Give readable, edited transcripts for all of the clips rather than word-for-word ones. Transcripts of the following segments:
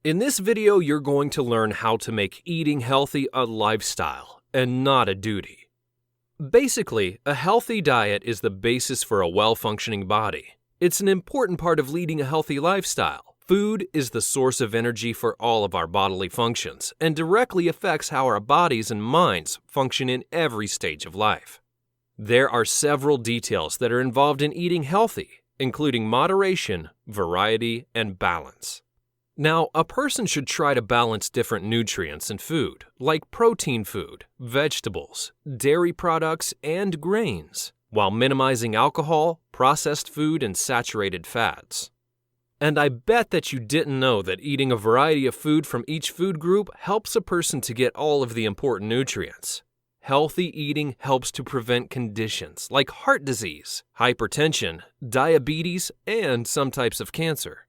In this video, you're going to learn how to make eating healthy a lifestyle and not a duty. Basically, a healthy diet is the basis for a well-functioning body. It's an important part of leading a healthy lifestyle. Food is the source of energy for all of our bodily functions and directly affects how our bodies and minds function in every stage of life. There are several details that are involved in eating healthy, including moderation, variety, and balance. Now, a person should try to balance different nutrients in food, like protein food, vegetables, dairy products, and grains, while minimizing alcohol, processed food, and saturated fats. And I bet that you didn't know that eating a variety of food from each food group helps a person to get all of the important nutrients. Healthy eating helps to prevent conditions like heart disease, hypertension, diabetes, and some types of cancer.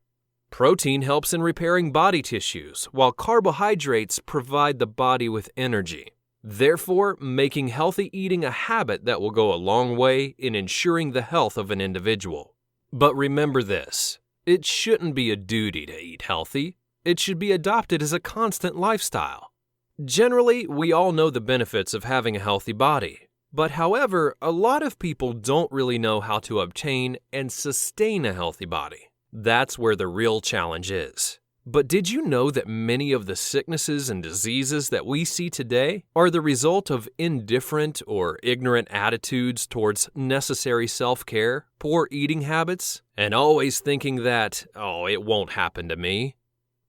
Protein helps in repairing body tissues, while carbohydrates provide the body with energy. Therefore, making healthy eating a habit that will go a long way in ensuring the health of an individual. But remember this, it shouldn't be a duty to eat healthy. It should be adopted as a constant lifestyle. Generally, we all know the benefits of having a healthy body. But however, a lot of people don't really know how to obtain and sustain a healthy body. That's where the real challenge is. But did you know that many of the sicknesses and diseases that we see today are the result of indifferent or ignorant attitudes towards necessary self-care, poor eating habits, and always thinking that, it won't happen to me?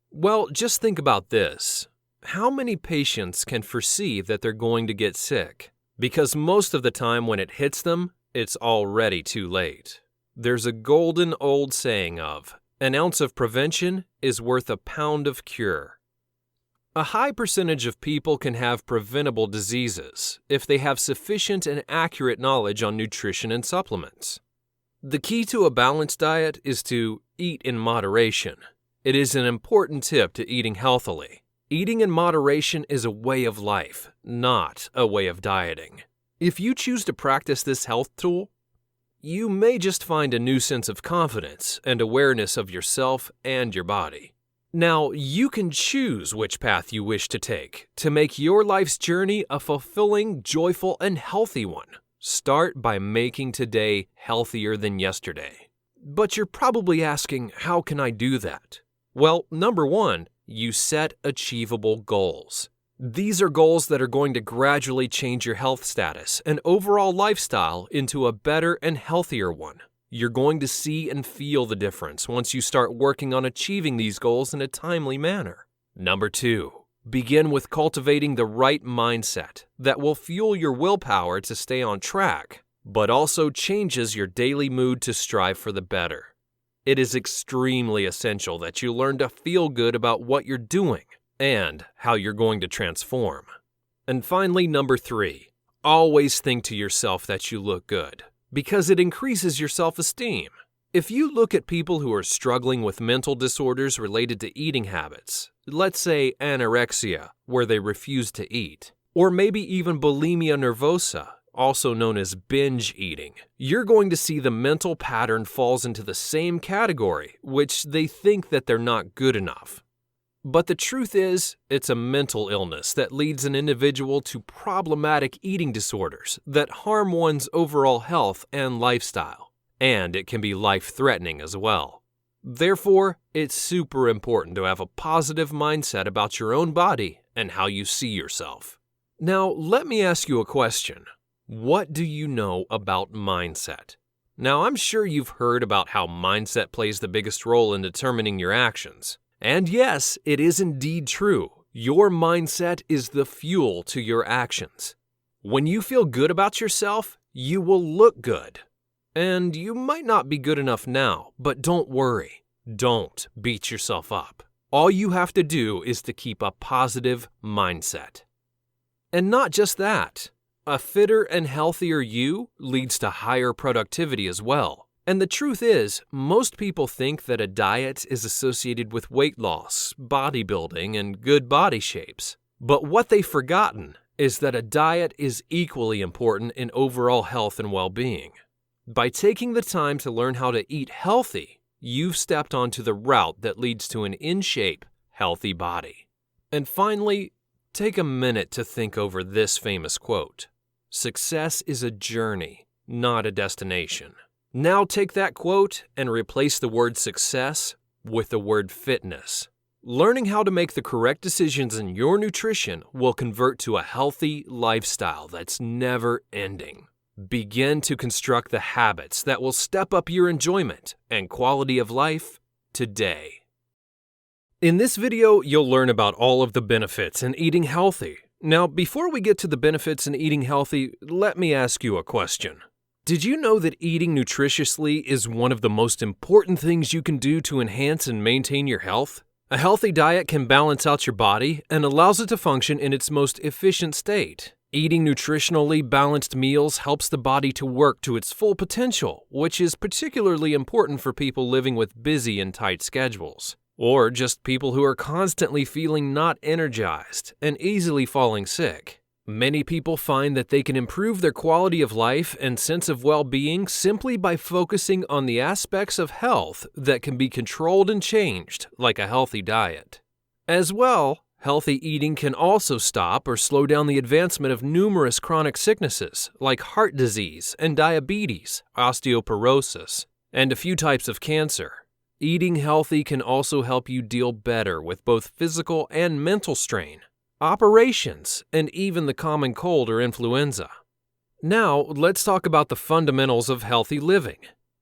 Well, just think about this. How many patients can foresee that they're going to get sick? Because most of the time when it hits them, it's already too late. There's a golden old saying of, an ounce of prevention is worth a pound of cure. A high percentage of people can have preventable diseases if they have sufficient and accurate knowledge on nutrition and supplements. The key to a balanced diet is to eat in moderation. It is an important tip to eating healthily. Eating in moderation is a way of life, not a way of dieting. If you choose to practice this health tool, you may just find a new sense of confidence and awareness of yourself and your body. Now, you can choose which path you wish to take to make your life's journey a fulfilling, joyful, and healthy one. Start by making today healthier than yesterday. But you're probably asking, how can I do that? Well, number one, you set achievable goals. These are goals that are going to gradually change your health status and overall lifestyle into a better and healthier one. You're going to see and feel the difference once you start working on achieving these goals in a timely manner. Number two, begin with cultivating the right mindset that will fuel your willpower to stay on track, but also changes your daily mood to strive for the better. It is extremely essential that you learn to feel good about what you're doing and how you're going to transform. And finally, number three, always think to yourself that you look good, because it increases your self-esteem. If you look at people who are struggling with mental disorders related to eating habits, let's say anorexia, where they refuse to eat, or maybe even bulimia nervosa, also known as binge eating, you're going to see the mental pattern falls into the same category, which they think that they're not good enough. But the truth is, it's a mental illness that leads an individual to problematic eating disorders that harm one's overall health and lifestyle, and it can be life-threatening as well. Therefore, it's super important to have a positive mindset about your own body and how you see yourself. Now, let me ask you a question. What do you know about mindset? Now, I'm sure you've heard about how mindset plays the biggest role in determining your actions. And yes, it is indeed true. Your mindset is the fuel to your actions. When you feel good about yourself, you will look good. And you might not be good enough now, but don't worry. Don't beat yourself up. All you have to do is to keep a positive mindset. And not just that. A fitter and healthier you leads to higher productivity as well. And the truth is, most people think that a diet is associated with weight loss, bodybuilding, and good body shapes. But what they've forgotten is that a diet is equally important in overall health and well-being. By taking the time to learn how to eat healthy, you've stepped onto the route that leads to an in-shape, healthy body. And finally, take a minute to think over this famous quote. Success is a journey, not a destination. Now take that quote and replace the word success with the word fitness. Learning how to make the correct decisions in your nutrition will convert to a healthy lifestyle that's never ending. Begin to construct the habits that will step up your enjoyment and quality of life today. In this video, you'll learn about all of the benefits in eating healthy. Now, before we get to the benefits in eating healthy, let me ask you a question. Did you know that eating nutritiously is one of the most important things you can do to enhance and maintain your health? A healthy diet can balance out your body and allows it to function in its most efficient state. Eating nutritionally balanced meals helps the body to work to its full potential, which is particularly important for people living with busy and tight schedules, or just people who are constantly feeling not energized and easily falling sick. Many people find that they can improve their quality of life and sense of well-being simply by focusing on the aspects of health that can be controlled and changed, like a healthy diet. As well, healthy eating can also stop or slow down the advancement of numerous chronic sicknesses like heart disease and diabetes, osteoporosis, and a few types of cancer. Eating healthy can also help you deal better with both physical and mental strain, operations, and even the common cold or influenza. Now, let's talk about the fundamentals of healthy living.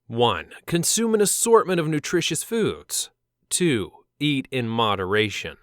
1. Consume an assortment of nutritious foods. 2. Eat in moderation.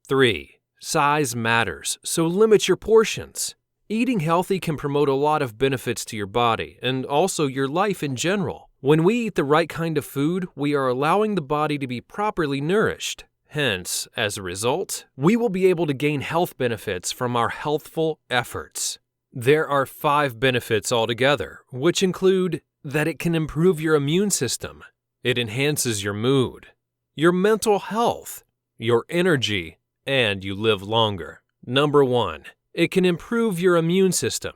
3. Size matters, so limit your portions. Eating healthy can promote a lot of benefits to your body and also your life in general. When we eat the right kind of food, we are allowing the body to be properly nourished. Hence, as a result, we will be able to gain health benefits from our healthful efforts. There are 5 benefits altogether, which include that it can improve your immune system, it enhances your mood, your mental health, your energy, and you live longer. Number 1, it can improve your immune system.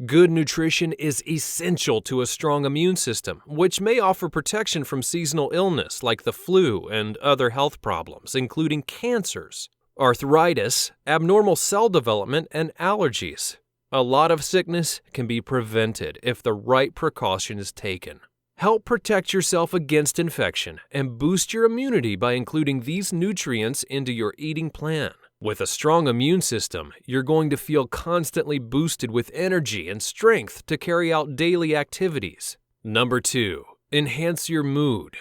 Good nutrition is essential to a strong immune system, which may offer protection from seasonal illness like the flu and other health problems, including cancers, arthritis, abnormal cell development, and allergies. A lot of sickness can be prevented if the right precaution is taken. Help protect yourself against infection and boost your immunity by including these nutrients into your eating plan. With a strong immune system, you're going to feel constantly boosted with energy and strength to carry out daily activities. Number 2, enhance your mood.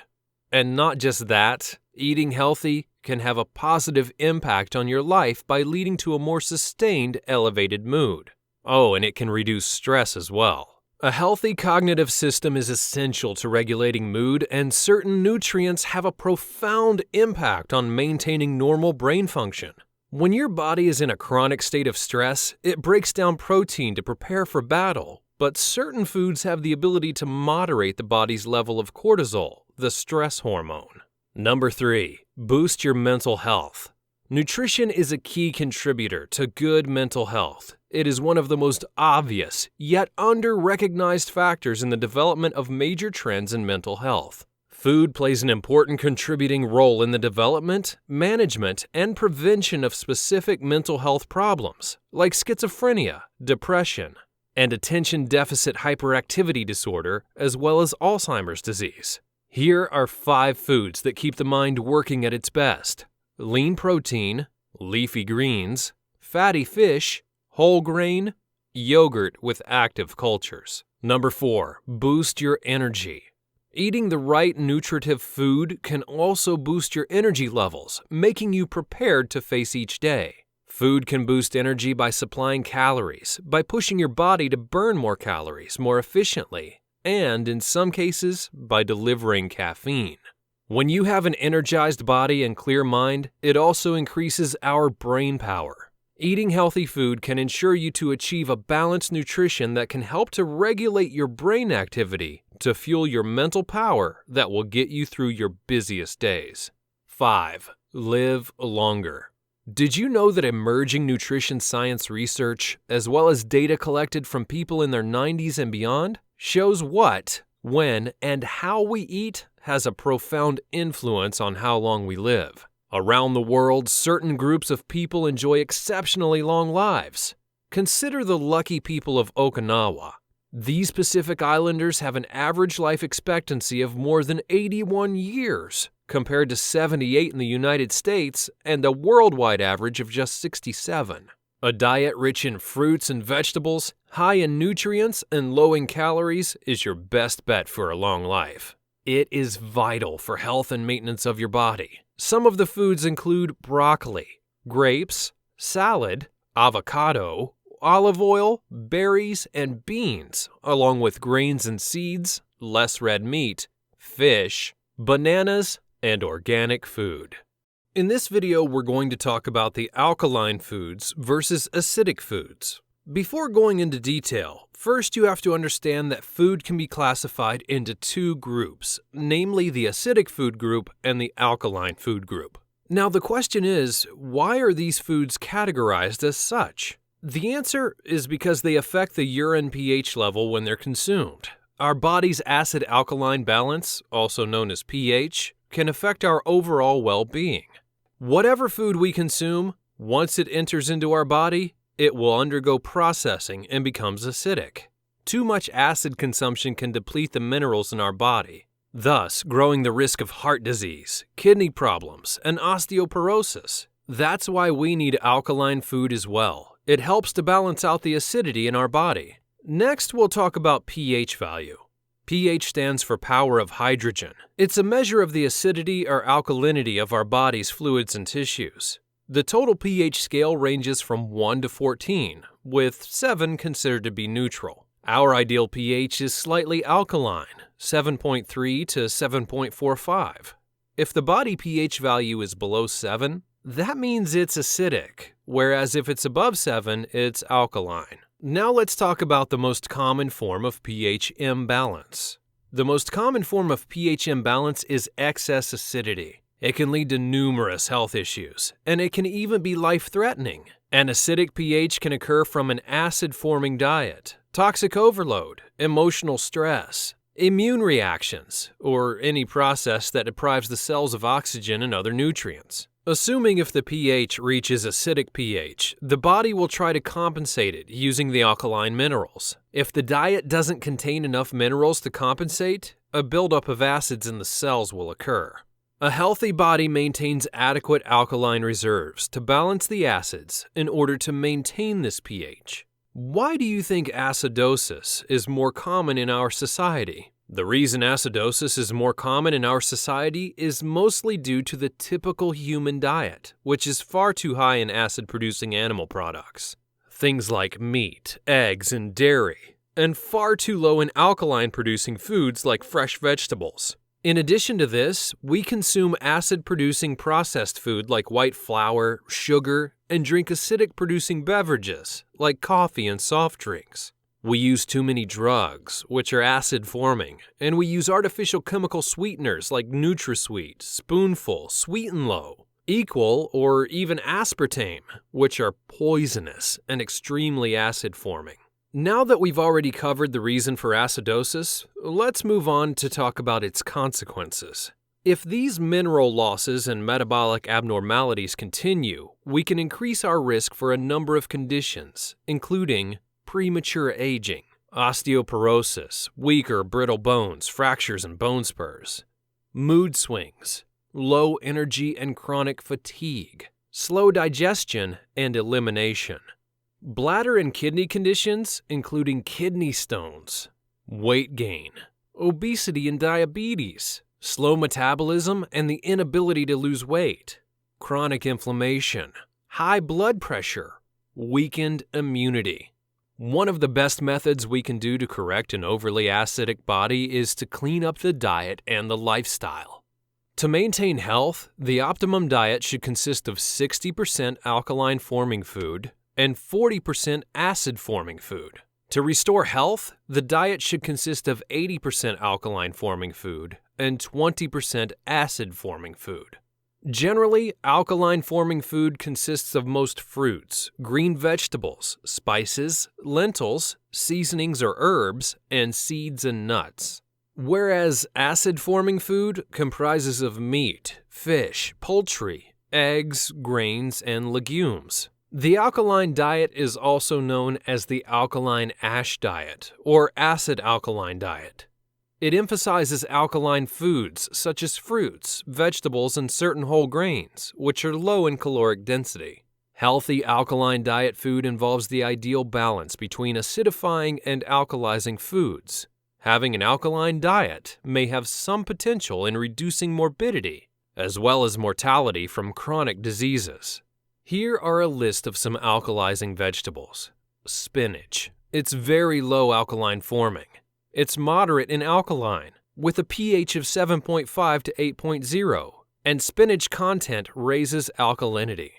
And not just that, eating healthy can have a positive impact on your life by leading to a more sustained, elevated mood. Oh, and it can reduce stress as well. A healthy cognitive system is essential to regulating mood, and certain nutrients have a profound impact on maintaining normal brain function. When your body is in a chronic state of stress, it breaks down protein to prepare for battle, but certain foods have the ability to moderate the body's level of cortisol, the stress hormone. Number 3, boost your mental health. Nutrition is a key contributor to good mental health. It is one of the most obvious, yet under-recognized factors in the development of major trends in mental health. Food plays an important contributing role in the development, management, and prevention of specific mental health problems like schizophrenia, depression, and attention deficit hyperactivity disorder, as well as Alzheimer's disease. Here are 5 foods that keep the mind working at its best: lean protein, leafy greens, fatty fish, whole grain, yogurt with active cultures. Number 4, boost your energy. Eating the right nutritive food can also boost your energy levels, making you prepared to face each day. Food can boost energy by supplying calories, by pushing your body to burn more calories more efficiently, and in some cases, by delivering caffeine. When you have an energized body and clear mind, it also increases our brain power. Eating healthy food can ensure you to achieve a balanced nutrition that can help to regulate your brain activity to fuel your mental power that will get you through your busiest days. 5. Live longer. Did you know that emerging nutrition science research, as well as data collected from people in their 90s and beyond, shows what, when, and how we eat has a profound influence on how long we live? Around the world, certain groups of people enjoy exceptionally long lives. Consider the lucky people of Okinawa. These Pacific Islanders have an average life expectancy of more than 81 years, compared to 78 in the United States and a worldwide average of just 67. A diet rich in fruits and vegetables, high in nutrients, and low in calories is your best bet for a long life. It is vital for health and maintenance of your body. Some of the foods include broccoli, grapes, salad, avocado, olive oil, berries, and beans, along with grains and seeds, less red meat, fish, bananas, and organic food. In this video, we're going to talk about the alkaline foods versus acidic foods. Before going into detail, first you have to understand that food can be classified into two groups, namely the acidic food group and the alkaline food group. Now the question is, why are these foods categorized as such? The answer is because they affect the urine pH level when they're consumed. Our body's acid-alkaline balance, also known as pH, can affect our overall well-being. Whatever food we consume, once it enters into our body, it will undergo processing and becomes acidic. Too much acid consumption can deplete the minerals in our body, thus growing the risk of heart disease, kidney problems, and osteoporosis. That's why we need alkaline food as well. It helps to balance out the acidity in our body. Next, we'll talk about pH value. pH stands for power of hydrogen. It's a measure of the acidity or alkalinity of our body's fluids and tissues. The total pH scale ranges from 1 to 14, with 7 considered to be neutral. Our ideal pH is slightly alkaline, 7.3 to 7.45. If the body pH value is below 7, that means it's acidic, whereas if it's above 7, it's alkaline. Now let's talk about the most common form of pH imbalance. The most common form of pH imbalance is excess acidity. It can lead to numerous health issues, and it can even be life-threatening. An acidic pH can occur from an acid-forming diet, toxic overload, emotional stress, immune reactions, or any process that deprives the cells of oxygen and other nutrients. Assuming if the pH reaches acidic pH, the body will try to compensate it using the alkaline minerals. If the diet doesn't contain enough minerals to compensate, a buildup of acids in the cells will occur. A healthy body maintains adequate alkaline reserves to balance the acids in order to maintain this pH. Why do you think acidosis is more common in our society? The reason acidosis is more common in our society is mostly due to the typical human diet, which is far too high in acid-producing animal products. Things like meat, eggs, and dairy, and far too low in alkaline-producing foods like fresh vegetables. In addition to this, we consume acid-producing processed food like white flour, sugar, and drink acidic-producing beverages like coffee and soft drinks. We use too many drugs, which are acid-forming, and we use artificial chemical sweeteners like NutraSweet, Spoonful, Sweet and Low, Equal, or even aspartame, which are poisonous and extremely acid-forming. Now that we've already covered the reason for acidosis, let's move on to talk about its consequences. If these mineral losses and metabolic abnormalities continue, we can increase our risk for a number of conditions, including premature aging, osteoporosis, weak or brittle bones, fractures and bone spurs, mood swings, low energy and chronic fatigue, slow digestion and elimination, bladder and kidney conditions, including kidney stones, weight gain, obesity and diabetes, slow metabolism and the inability to lose weight, chronic inflammation, high blood pressure, weakened immunity. One of the best methods we can do to correct an overly acidic body is to clean up the diet and the lifestyle. To maintain health, the optimum diet should consist of 60% alkaline-forming food and 40% acid-forming food. To restore health, the diet should consist of 80% alkaline-forming food and 20% acid-forming food. Generally, alkaline-forming food consists of most fruits, green vegetables, spices, lentils, seasonings or herbs, and seeds and nuts. Whereas acid-forming food comprises of meat, fish, poultry, eggs, grains, and legumes. The alkaline diet is also known as the alkaline ash diet or acid alkaline diet. It emphasizes alkaline foods such as fruits, vegetables, and certain whole grains, which are low in caloric density. Healthy alkaline diet food involves the ideal balance between acidifying and alkalizing foods. Having an alkaline diet may have some potential in reducing morbidity, as well as mortality from chronic diseases. Here are a list of some alkalizing vegetables. Spinach. It's very low alkaline forming. It's moderate in alkaline, with a pH of 7.5 to 8.0, and spinach content raises alkalinity.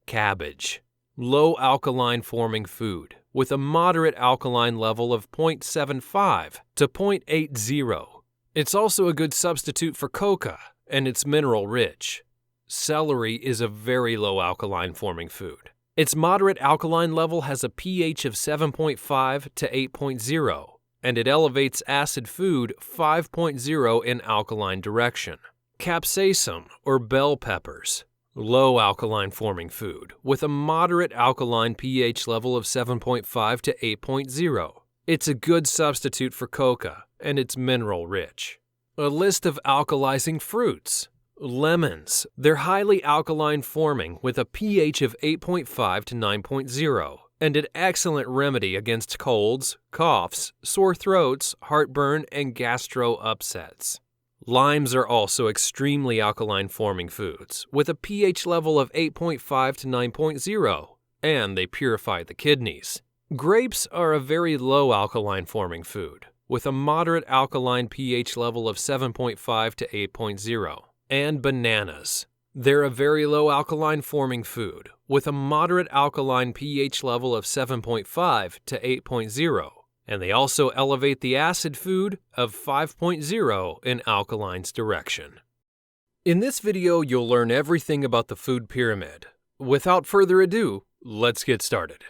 Cabbage. Low alkaline forming food, with a moderate alkaline level of 0.75 to 0.80. It's also a good substitute for coca, and it's mineral rich. Celery is a very low alkaline forming food. Its moderate alkaline level has a pH of 7.5 to 8.0, and it elevates acid food 5.0 in alkaline direction. Capsaicum or bell peppers. Low alkaline forming food, with a moderate alkaline pH level of 7.5 to 8.0. It's a good substitute for coca, and it's mineral rich. A list of alkalizing fruits. Lemons. They're highly alkaline forming with a pH of 8.5 to 9.0 and an excellent remedy against colds, coughs, sore throats, heartburn, and gastro upsets. Limes are also extremely alkaline forming foods with a pH level of 8.5 to 9.0, and they purify the kidneys. Grapes are a very low alkaline forming food with a moderate alkaline pH level of 7.5 to 8.0. And bananas. They're a very low alkaline forming food with a moderate alkaline pH level of 7.5 to 8.0, and they also elevate the acid food of 5.0 in alkaline's direction. In this video, you'll learn everything about the food pyramid. Without further ado, let's get started.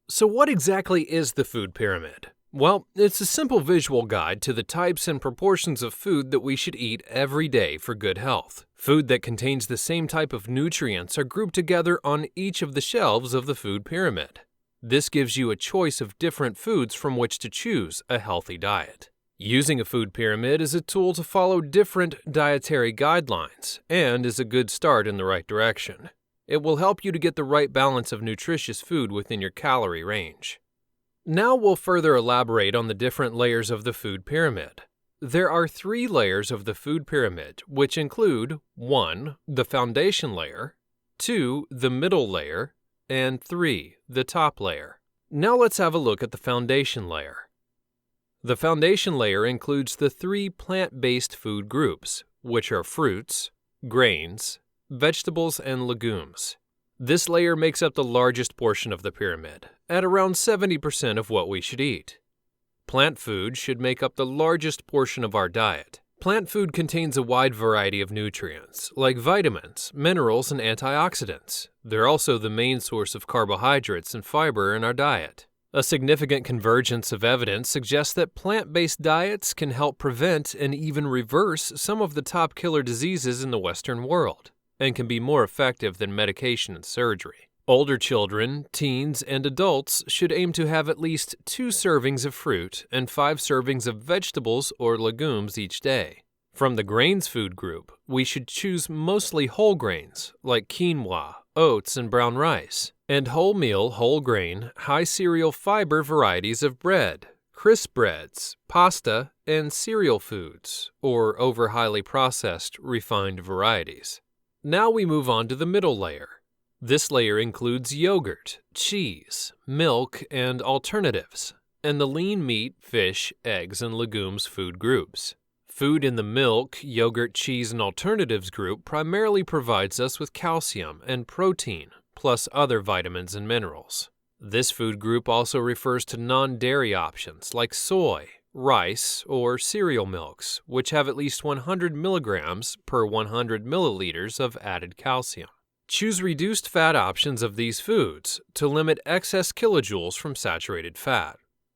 So what exactly is the food pyramid? Well, it's a simple visual guide to the types and proportions of food that we should eat every day for good health. Food that contains the same type of nutrients are grouped together on each of the shelves of the food pyramid. This gives you a choice of different foods from which to choose a healthy diet. Using a food pyramid is a tool to follow different dietary guidelines and is a good start in the right direction. It will help you to get the right balance of nutritious food within your calorie range. Now we'll further elaborate on the different layers of the food pyramid. There are 3 layers of the food pyramid, which include 1. The foundation layer, 2. The middle layer, and 3. The top layer. Now let's have a look at the foundation layer. The foundation layer includes the 3 plant-based food groups, which are fruits, grains, vegetables, and legumes. This layer makes up the largest portion of the pyramid, at around 70% of what we should eat. Plant food should make up the largest portion of our diet. Plant food contains a wide variety of nutrients, like vitamins, minerals, and antioxidants. They're also the main source of carbohydrates and fiber in our diet. A significant convergence of evidence suggests that plant-based diets can help prevent and even reverse some of the top killer diseases in the Western world, and can be more effective than medication and surgery. Older children, teens, and adults should aim to have at least 2 servings of fruit and 5 servings of vegetables or legumes each day. From the grains food group, we should choose mostly whole grains like quinoa, oats, and brown rice, and wholemeal, whole grain, high cereal fiber varieties of bread, crisp breads, pasta, and cereal foods, or over highly processed, refined varieties. Now we move on to the middle layer. This layer includes yogurt, cheese, milk, and alternatives, and the lean meat, fish, eggs, and legumes food groups. Food in the milk, yogurt, cheese, and alternatives group primarily provides us with calcium and protein, plus other vitamins and minerals. This food group also refers to non-dairy options like soy, rice, or cereal milks, which have at least 100 milligrams per 100 milliliters of added calcium. Choose reduced fat options of these foods to limit excess kilojoules from saturated fat.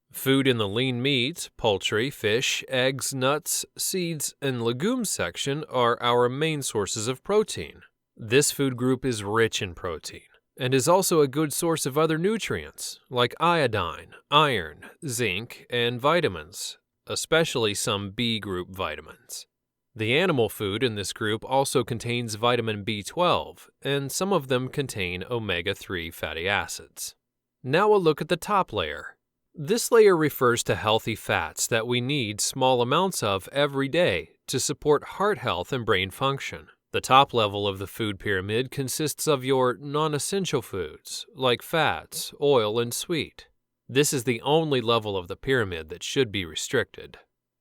Food in the lean meat, poultry, fish, eggs, nuts, seeds, and legumes section are our main sources of protein. This food group is rich in protein and is also a good source of other nutrients like iodine, iron, zinc, and vitamins, especially some B group vitamins. The animal food in this group also contains vitamin B12, and some of them contain omega-3 fatty acids. Now a look at the top layer. This layer refers to healthy fats that we need small amounts of every day to support heart health and brain function. The top level of the food pyramid consists of your non-essential foods, like fats, oil, and sweet. This is the only level of the pyramid that should be restricted.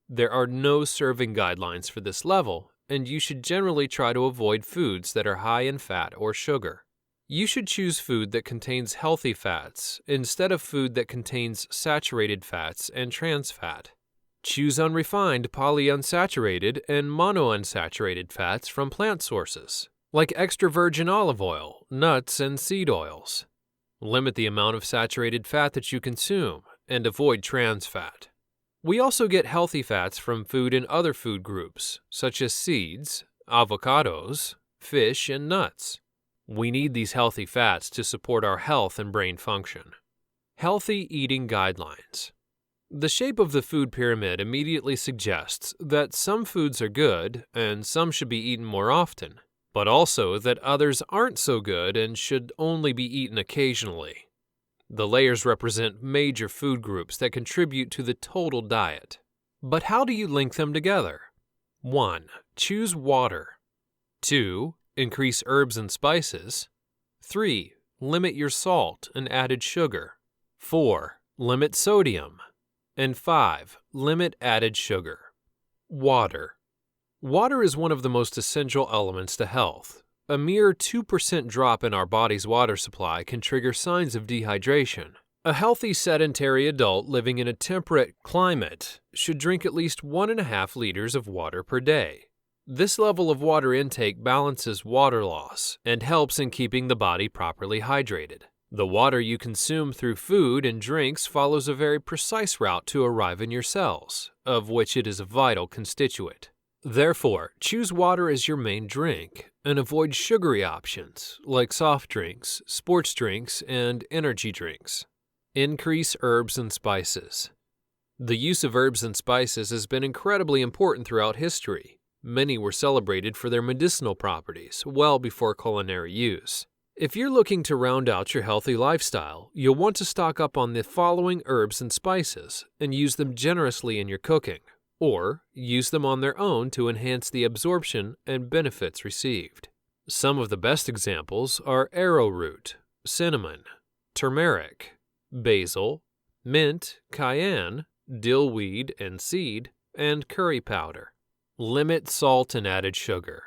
There are no serving guidelines for this level, and you should generally try to avoid foods that are high in fat or sugar. You should choose food that contains healthy fats instead of food that contains saturated fats and trans fat. Choose unrefined polyunsaturated and monounsaturated fats from plant sources, like extra virgin olive oil, nuts, and seed oils. Limit the amount of saturated fat that you consume and avoid trans fat. We also get healthy fats from food in other food groups, such as seeds, avocados, fish, and nuts. We need these healthy fats to support our health and brain function. Healthy eating guidelines. The shape of the food pyramid immediately suggests that some foods are good and some should be eaten more often, but also that others aren't so good and should only be eaten occasionally. The layers represent major food groups that contribute to the total diet. But how do you link them together? 1. Choose water. 2. Increase herbs and spices. 3. Limit your salt and added sugar. 4. Limit sodium. And 5. Limit added sugar. Water. Water is one of the most essential elements to health. A mere 2% drop in our body's water supply can trigger signs of dehydration. A healthy sedentary adult living in a temperate climate should drink at least 1.5 liters of water per day. This level of water intake balances water loss and helps in keeping the body properly hydrated. The water you consume through food and drinks follows a very precise route to arrive in your cells, of which it is a vital constituent. Therefore, choose water as your main drink and avoid sugary options like soft drinks, sports drinks, and energy drinks. Increase herbs and spices. The use of herbs and spices has been incredibly important throughout history. Many were celebrated for their medicinal properties well before culinary use. If you're looking to round out your healthy lifestyle, you'll want to stock up on the following herbs and spices and use them generously in your cooking, or use them on their own to enhance the absorption and benefits received. Some of the best examples are arrowroot, cinnamon, turmeric, basil, mint, cayenne, dillweed and seed, and curry powder. Limit salt and added sugar.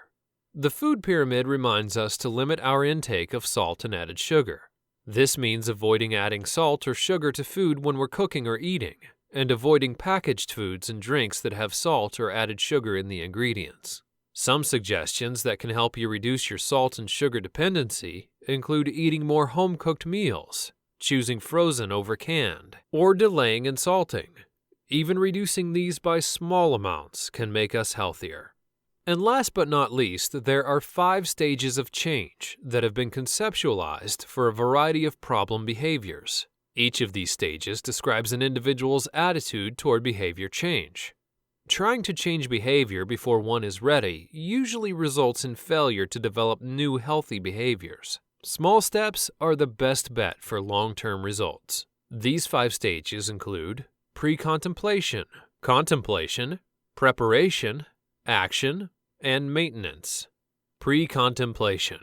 The food pyramid reminds us to limit our intake of salt and added sugar. This means avoiding adding salt or sugar to food when we're cooking or eating, and avoiding packaged foods and drinks that have salt or added sugar in the ingredients. Some suggestions that can help you reduce your salt and sugar dependency include eating more home-cooked meals, choosing frozen over canned, or delaying in salting. Even reducing these by small amounts can make us healthier. And last but not least, there are 5 stages of change that have been conceptualized for a variety of problem behaviors. Each of these stages describes an individual's attitude toward behavior change. Trying to change behavior before one is ready usually results in failure to develop new healthy behaviors. Small steps are the best bet for long-term results. These 5 stages include pre-contemplation, contemplation, preparation, action, and maintenance. Pre-contemplation.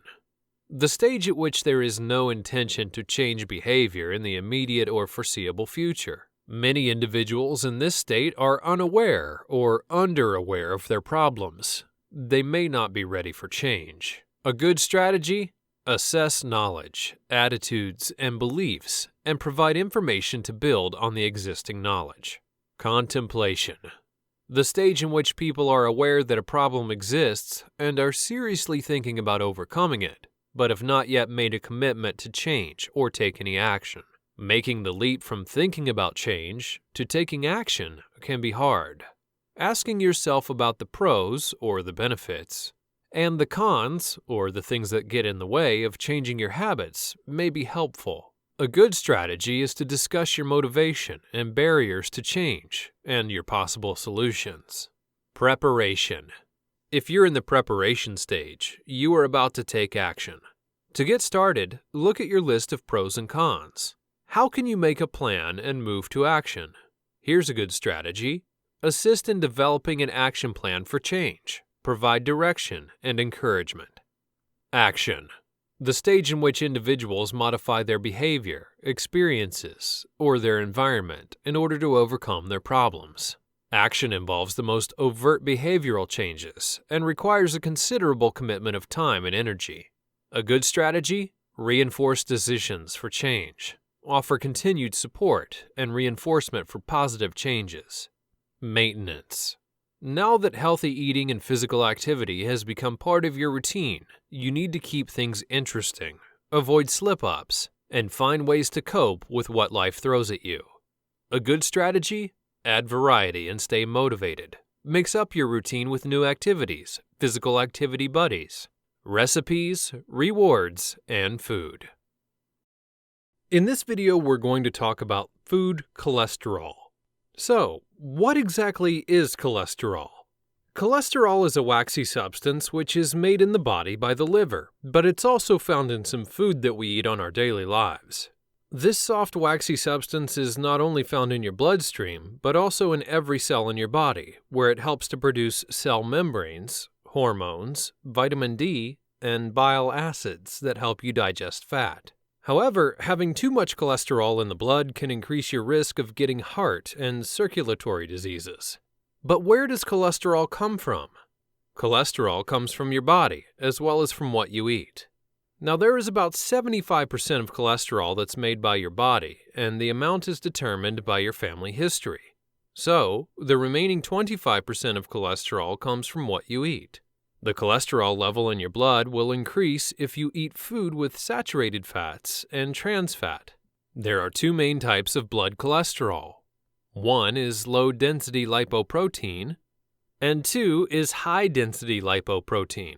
The stage at which there is no intention to change behavior in the immediate or foreseeable future. Many individuals in this state are unaware or under-aware of their problems. They may not be ready for change. A good strategy? Assess knowledge, attitudes, and beliefs, and provide information to build on the existing knowledge. Contemplation. The stage in which people are aware that a problem exists and are seriously thinking about overcoming it, but have not yet made a commitment to change or take any action. Making the leap from thinking about change to taking action can be hard. Asking yourself about the pros or the benefits, And the cons, or the things that get in the way of changing your habits, may be helpful. A good strategy is to discuss your motivation and barriers to change, and your possible solutions. Preparation. If you're in the preparation stage, you are about to take action. To get started, look at your list of pros and cons. How can you make a plan and move to action? Here's a good strategy. Assist in developing an action plan for change. Provide direction and encouragement. Action. The stage in which individuals modify their behavior, experiences, or their environment in order to overcome their problems. Action involves the most overt behavioral changes and requires a considerable commitment of time and energy. A good strategy? Reinforce decisions for change. Offer continued support and reinforcement for positive changes. Maintenance. Now that healthy eating and physical activity has become part of your routine, you need to keep things interesting, avoid slip-ups, and find ways to cope with what life throws at you. A good strategy? Add variety and stay motivated. Mix up your routine with new activities, physical activity buddies, recipes, rewards, and food. In this video, we're going to talk about food cholesterol. So, what exactly is cholesterol? Cholesterol is a waxy substance which is made in the body by the liver, but it's also found in some food that we eat on our daily lives. This soft waxy substance is not only found in your bloodstream, but also in every cell in your body, where it helps to produce cell membranes, hormones, vitamin D, and bile acids that help you digest fat. However, having too much cholesterol in the blood can increase your risk of getting heart and circulatory diseases. But where does cholesterol come from? Cholesterol comes from your body, as well as from what you eat. Now, there is about 75% of cholesterol that's made by your body, and the amount is determined by your family history. So, the remaining 25% of cholesterol comes from what you eat. The cholesterol level in your blood will increase if you eat food with saturated fats and trans fat. There are two main types of blood cholesterol. One is low-density lipoprotein, and two is high-density lipoprotein.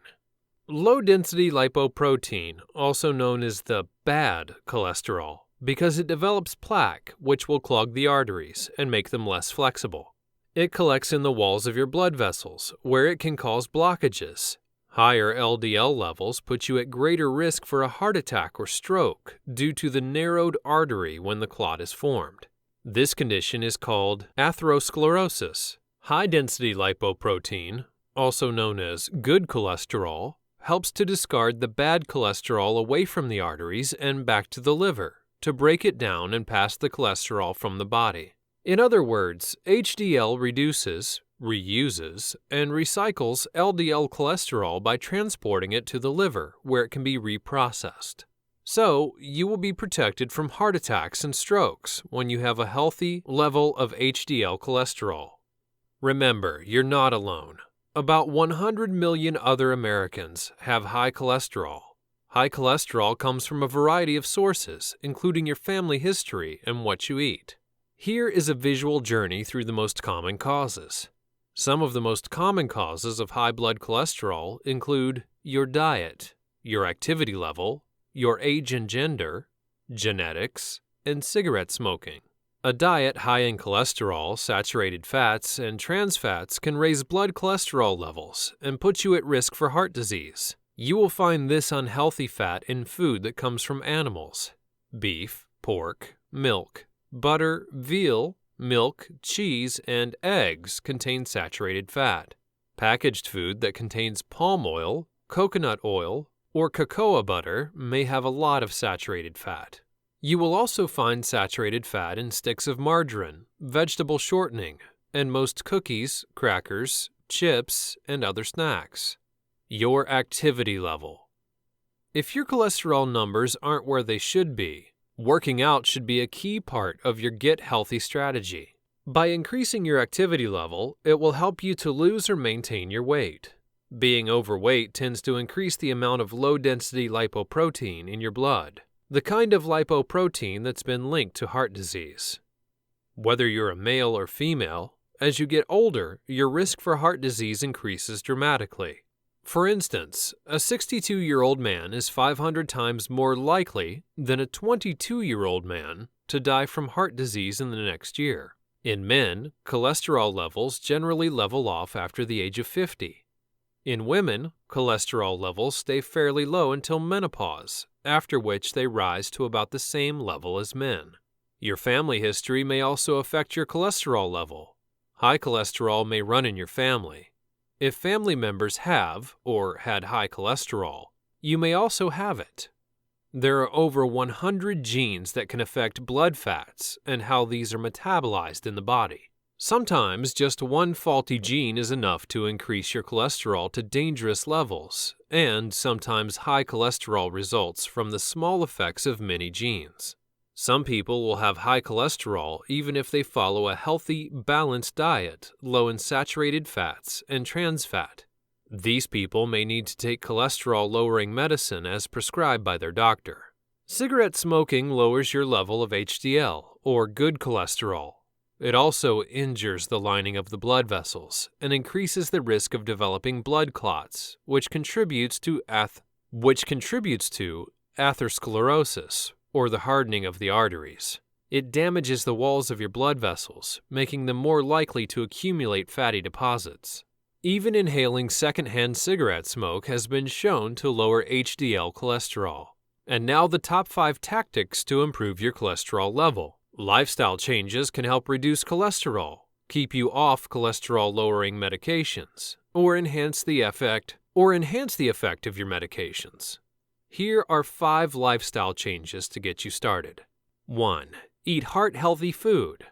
Low-density lipoprotein, also known as the bad cholesterol, because it develops plaque which will clog the arteries and make them less flexible. It collects in the walls of your blood vessels, where it can cause blockages. Higher LDL levels put you at greater risk for a heart attack or stroke due to the narrowed artery when the clot is formed. This condition is called atherosclerosis. High-density lipoprotein, also known as good cholesterol, helps to discard the bad cholesterol away from the arteries and back to the liver, to break it down and pass the cholesterol from the body. In other words, HDL reduces, reuses, and recycles LDL cholesterol by transporting it to the liver, where it can be reprocessed. So, you will be protected from heart attacks and strokes when you have a healthy level of HDL cholesterol. Remember, you're not alone. About 100 million other Americans have high cholesterol. High cholesterol comes from a variety of sources, including your family history and what you eat. Here is a visual journey through the most common causes. Some of the most common causes of high blood cholesterol include your diet, your activity level, your age and gender, genetics, and cigarette smoking. A diet high in cholesterol, saturated fats, and trans fats can raise blood cholesterol levels and put you at risk for heart disease. You will find this unhealthy fat in food that comes from animals: beef, pork, milk, butter, veal, milk, cheese, and eggs contain saturated fat. Packaged food that contains palm oil, coconut oil, or cocoa butter may have a lot of saturated fat. You will also find saturated fat in sticks of margarine, vegetable shortening, and most cookies, crackers, chips, and other snacks. Your activity level. If your cholesterol numbers aren't where they should be, working out should be a key part of your Get Healthy strategy. By increasing your activity level, it will help you to lose or maintain your weight. Being overweight tends to increase the amount of low-density lipoprotein in your blood, the kind of lipoprotein that's been linked to heart disease. Whether you're a male or female, as you get older, your risk for heart disease increases dramatically. For instance, a 62-year-old man is 500 times more likely than a 22-year-old man to die from heart disease in the next year. In men, cholesterol levels generally level off after the age of 50. In women, cholesterol levels stay fairly low until menopause, after which they rise to about the same level as men. Your family history may also affect your cholesterol level. High cholesterol may run in your family. If family members have or had high cholesterol, you may also have it. There are over 100 genes that can affect blood fats and how these are metabolized in the body. Sometimes just one faulty gene is enough to increase your cholesterol to dangerous levels, and sometimes high cholesterol results from the small effects of many genes. Some people will have high cholesterol even if they follow a healthy, balanced diet, low in saturated fats and trans fat. These people may need to take cholesterol-lowering medicine as prescribed by their doctor. Cigarette smoking lowers your level of HDL, or good cholesterol. It also injures the lining of the blood vessels and increases the risk of developing blood clots, which contributes to atherosclerosis, or the hardening of the arteries. It damages the walls of your blood vessels, making them more likely to accumulate fatty deposits. Even inhaling secondhand cigarette smoke has been shown to lower HDL cholesterol. And now the top 5 tactics to improve your cholesterol level. Lifestyle changes can help reduce cholesterol, keep you off cholesterol-lowering medications, or enhance the effect of your medications. Here are 5 lifestyle changes to get you started. 1. Eat heart-healthy food.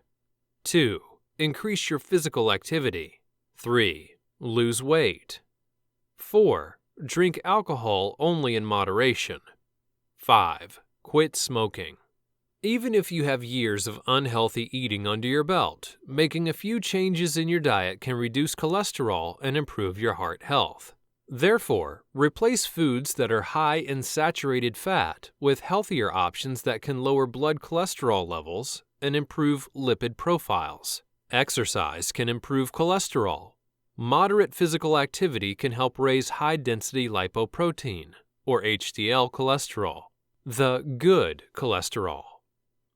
2. Increase your physical activity. 3. Lose weight. 4. Drink alcohol only in moderation. 5. Quit smoking. Even if you have years of unhealthy eating under your belt, making a few changes in your diet can reduce cholesterol and improve your heart health. Therefore, replace foods that are high in saturated fat with healthier options that can lower blood cholesterol levels and improve lipid profiles. Exercise can improve cholesterol. Moderate physical activity can help raise high-density lipoprotein, or HDL cholesterol, the good cholesterol.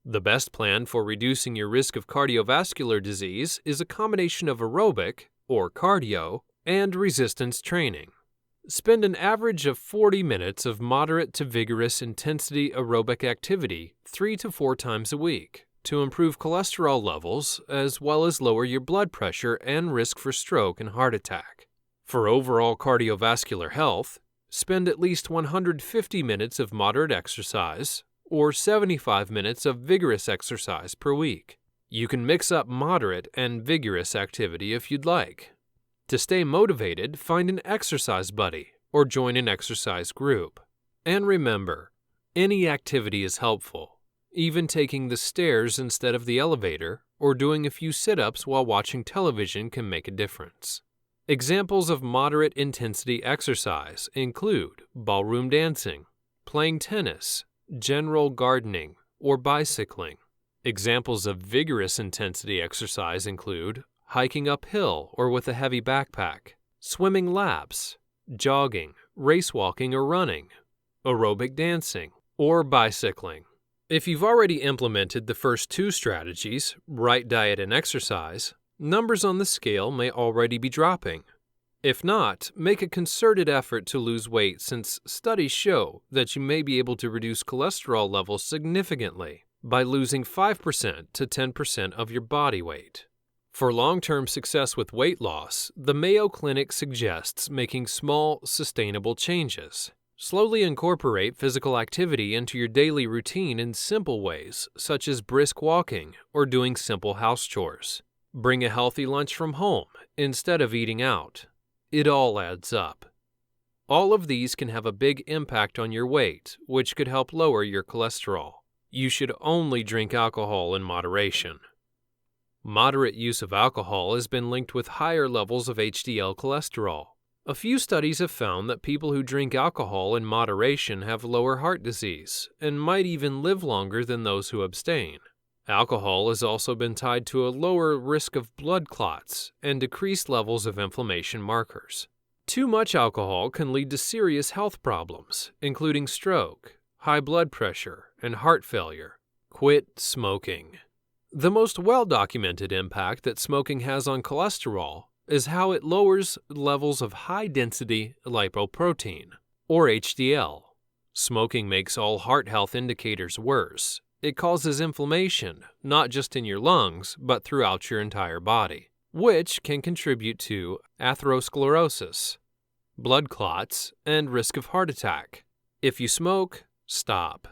The best plan for reducing your risk of cardiovascular disease is a combination of aerobic, or cardio, and resistance training. Spend an average of 40 minutes of moderate to vigorous intensity aerobic activity 3 to 4 times a week to improve cholesterol levels as well as lower your blood pressure and risk for stroke and heart attack. For overall cardiovascular health, spend at least 150 minutes of moderate exercise or 75 minutes of vigorous exercise per week. You can mix up moderate and vigorous activity if you'd like. To stay motivated, find an exercise buddy or join an exercise group. And remember, any activity is helpful. Even taking the stairs instead of the elevator or doing a few sit-ups while watching television can make a difference. Examples of moderate intensity exercise include ballroom dancing, playing tennis, general gardening, or bicycling. Examples of vigorous intensity exercise include hiking uphill or with a heavy backpack, swimming laps, jogging, race walking or running, aerobic dancing, or bicycling. If you've already implemented the first 2 strategies, right diet and exercise, numbers on the scale may already be dropping. If not, make a concerted effort to lose weight since studies show that you may be able to reduce cholesterol levels significantly by losing 5% to 10% of your body weight. For long-term success with weight loss, the Mayo Clinic suggests making small, sustainable changes. Slowly incorporate physical activity into your daily routine in simple ways, such as brisk walking or doing simple house chores. Bring a healthy lunch from home instead of eating out. It all adds up. All of these can have a big impact on your weight, which could help lower your cholesterol. You should only drink alcohol in moderation. Moderate use of alcohol has been linked with higher levels of HDL cholesterol. A few studies have found that people who drink alcohol in moderation have lower heart disease and might even live longer than those who abstain. Alcohol has also been tied to a lower risk of blood clots and decreased levels of inflammation markers. Too much alcohol can lead to serious health problems, including stroke, high blood pressure, and heart failure. Quit smoking. The most well-documented impact that smoking has on cholesterol is how it lowers levels of high-density lipoprotein, or HDL. Smoking makes all heart health indicators worse. It causes inflammation, not just in your lungs, but throughout your entire body, which can contribute to atherosclerosis, blood clots, and risk of heart attack. If you smoke, stop.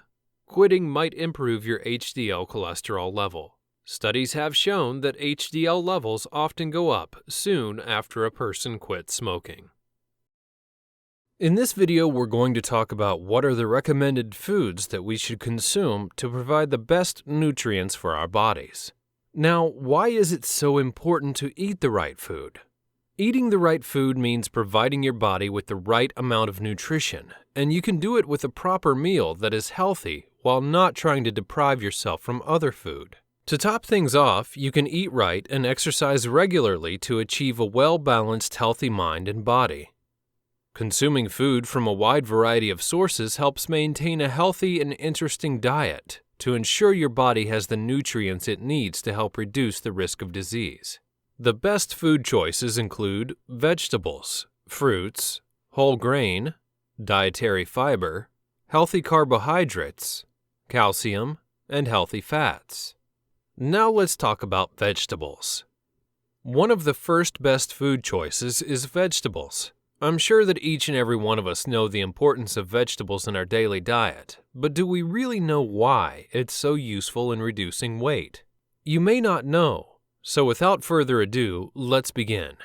Quitting might improve your HDL cholesterol level. Studies have shown that HDL levels often go up soon after a person quits smoking. In this video, we're going to talk about what are the recommended foods that we should consume to provide the best nutrients for our bodies. Now, why is it so important to eat the right food? Eating the right food means providing your body with the right amount of nutrition, and you can do it with a proper meal that is healthy while not trying to deprive yourself from other food. To top things off, you can eat right and exercise regularly to achieve a well-balanced, healthy mind and body. Consuming food from a wide variety of sources helps maintain a healthy and interesting diet to ensure your body has the nutrients it needs to help reduce the risk of disease. The best food choices include vegetables, fruits, whole grain, dietary fiber, healthy carbohydrates, calcium, and healthy fats. Now let's talk about vegetables. One of the first best food choices is vegetables. I'm sure that each and every one of us know the importance of vegetables in our daily diet, but do we really know why it's so useful in reducing weight? You may not know, so without further ado, let's begin.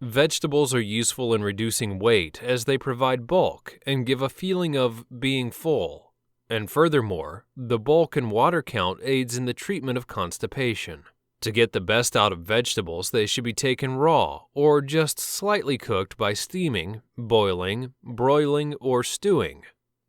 Vegetables are useful in reducing weight as they provide bulk and give a feeling of being full. And furthermore, the bulk and water count aids in the treatment of constipation. To get the best out of vegetables, they should be taken raw or just slightly cooked by steaming, boiling, broiling, or stewing.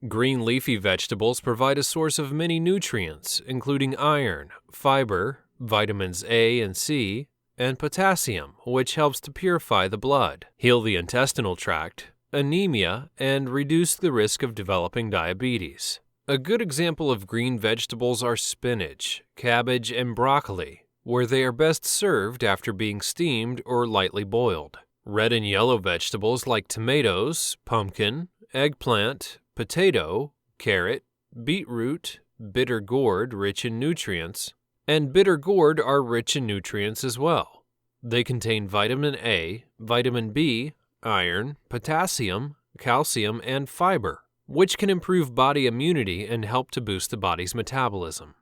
Green leafy vegetables provide a source of many nutrients, including iron, fiber, vitamins A and C, and potassium, which helps to purify the blood, heal the intestinal tract, anemia, and reduce the risk of developing diabetes. A good example of green vegetables are spinach, cabbage, and broccoli, where they are best served after being steamed or lightly boiled. Red and yellow vegetables like tomatoes, pumpkin, eggplant, potato, carrot, beetroot, bitter gourd rich in nutrients, and bitter gourd are rich in nutrients as well. They contain vitamin A, vitamin B, iron, potassium, calcium, and fiber, which can improve body immunity and help to boost the body's metabolism.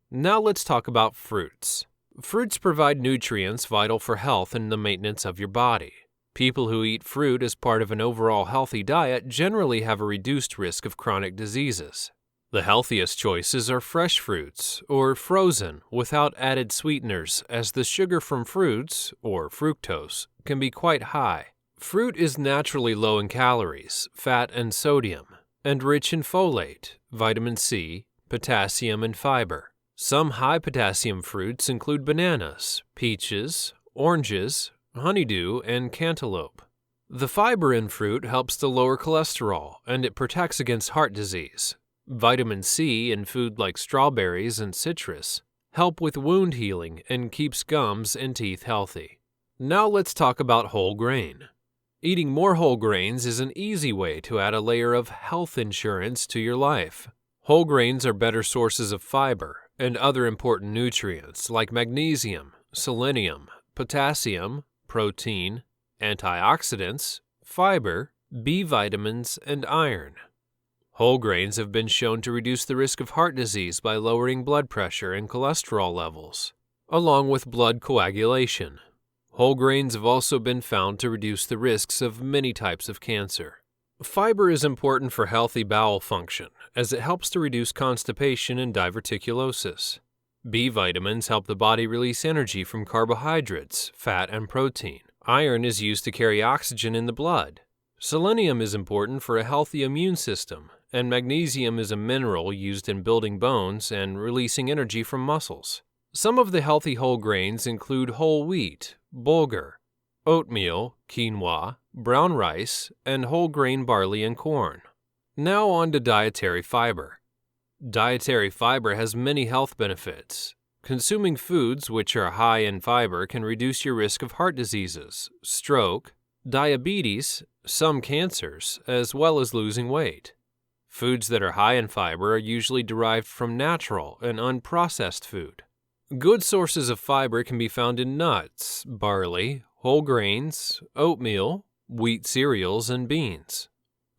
Now let's talk about fruits. Fruits provide nutrients vital for health and the maintenance of your body. People who eat fruit as part of an overall healthy diet generally have a reduced risk of chronic diseases. The healthiest choices are fresh fruits or frozen without added sweeteners, as the sugar from fruits, or fructose, can be quite high. Fruit is naturally low in calories, fat, and sodium, and rich in folate, vitamin C, potassium, and fiber. Some high-potassium fruits include bananas, peaches, oranges, honeydew, and cantaloupe. The fiber in fruit helps to lower cholesterol, and it protects against heart disease. Vitamin C in food like strawberries and citrus help with wound healing and keeps gums and teeth healthy. Now let's talk about whole grain. Eating more whole grains is an easy way to add a layer of health insurance to your life. Whole grains are better sources of fiber and other important nutrients like magnesium, selenium, potassium, protein, antioxidants, fiber, B vitamins, and iron. Whole grains have been shown to reduce the risk of heart disease by lowering blood pressure and cholesterol levels, along with blood coagulation. Whole grains have also been found to reduce the risks of many types of cancer. Fiber is important for healthy bowel function, as it helps to reduce constipation and diverticulosis. B vitamins help the body release energy from carbohydrates, fat, and protein. Iron is used to carry oxygen in the blood. Selenium is important for a healthy immune system, and magnesium is a mineral used in building bones and releasing energy from muscles. Some of the healthy whole grains include whole wheat, bulgur, oatmeal, quinoa, brown rice, and whole grain barley and corn. Now on to dietary fiber. Dietary fiber has many health benefits. Consuming foods which are high in fiber can reduce your risk of heart diseases, stroke, diabetes, some cancers, as well as losing weight. Foods that are high in fiber are usually derived from natural and unprocessed food. Good sources of fiber can be found in nuts, barley, whole grains, oatmeal, wheat cereals, and beans.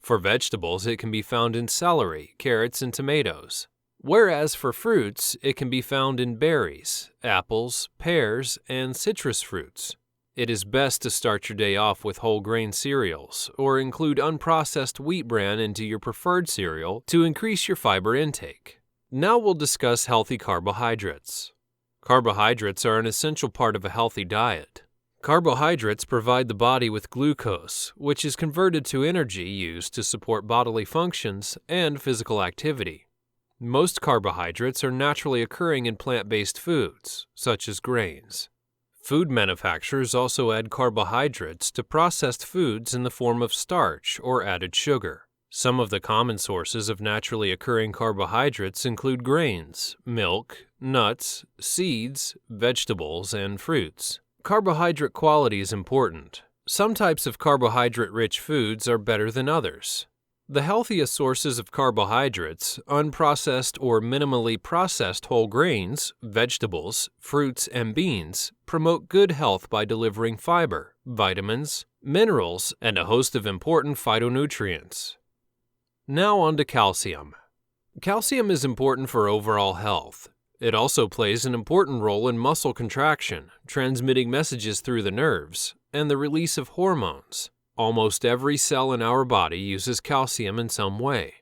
For vegetables, it can be found in celery, carrots, and tomatoes. Whereas for fruits, it can be found in berries, apples, pears, and citrus fruits. It is best to start your day off with whole grain cereals or include unprocessed wheat bran into your preferred cereal to increase your fiber intake. Now we'll discuss healthy carbohydrates. Carbohydrates are an essential part of a healthy diet. Carbohydrates provide the body with glucose, which is converted to energy used to support bodily functions and physical activity. Most carbohydrates are naturally occurring in plant-based foods, such as grains. Food manufacturers also add carbohydrates to processed foods in the form of starch or added sugar. Some of the common sources of naturally occurring carbohydrates include grains, milk, nuts, seeds, vegetables, and fruits. Carbohydrate quality is important. Some types of carbohydrate-rich foods are better than others. The healthiest sources of carbohydrates, unprocessed or minimally processed whole grains, vegetables, fruits, and beans, promote good health by delivering fiber, vitamins, minerals, and a host of important phytonutrients. Now on to calcium. Calcium is important for overall health. It also plays an important role in muscle contraction, transmitting messages through the nerves, and the release of hormones. Almost every cell in our body uses calcium in some way.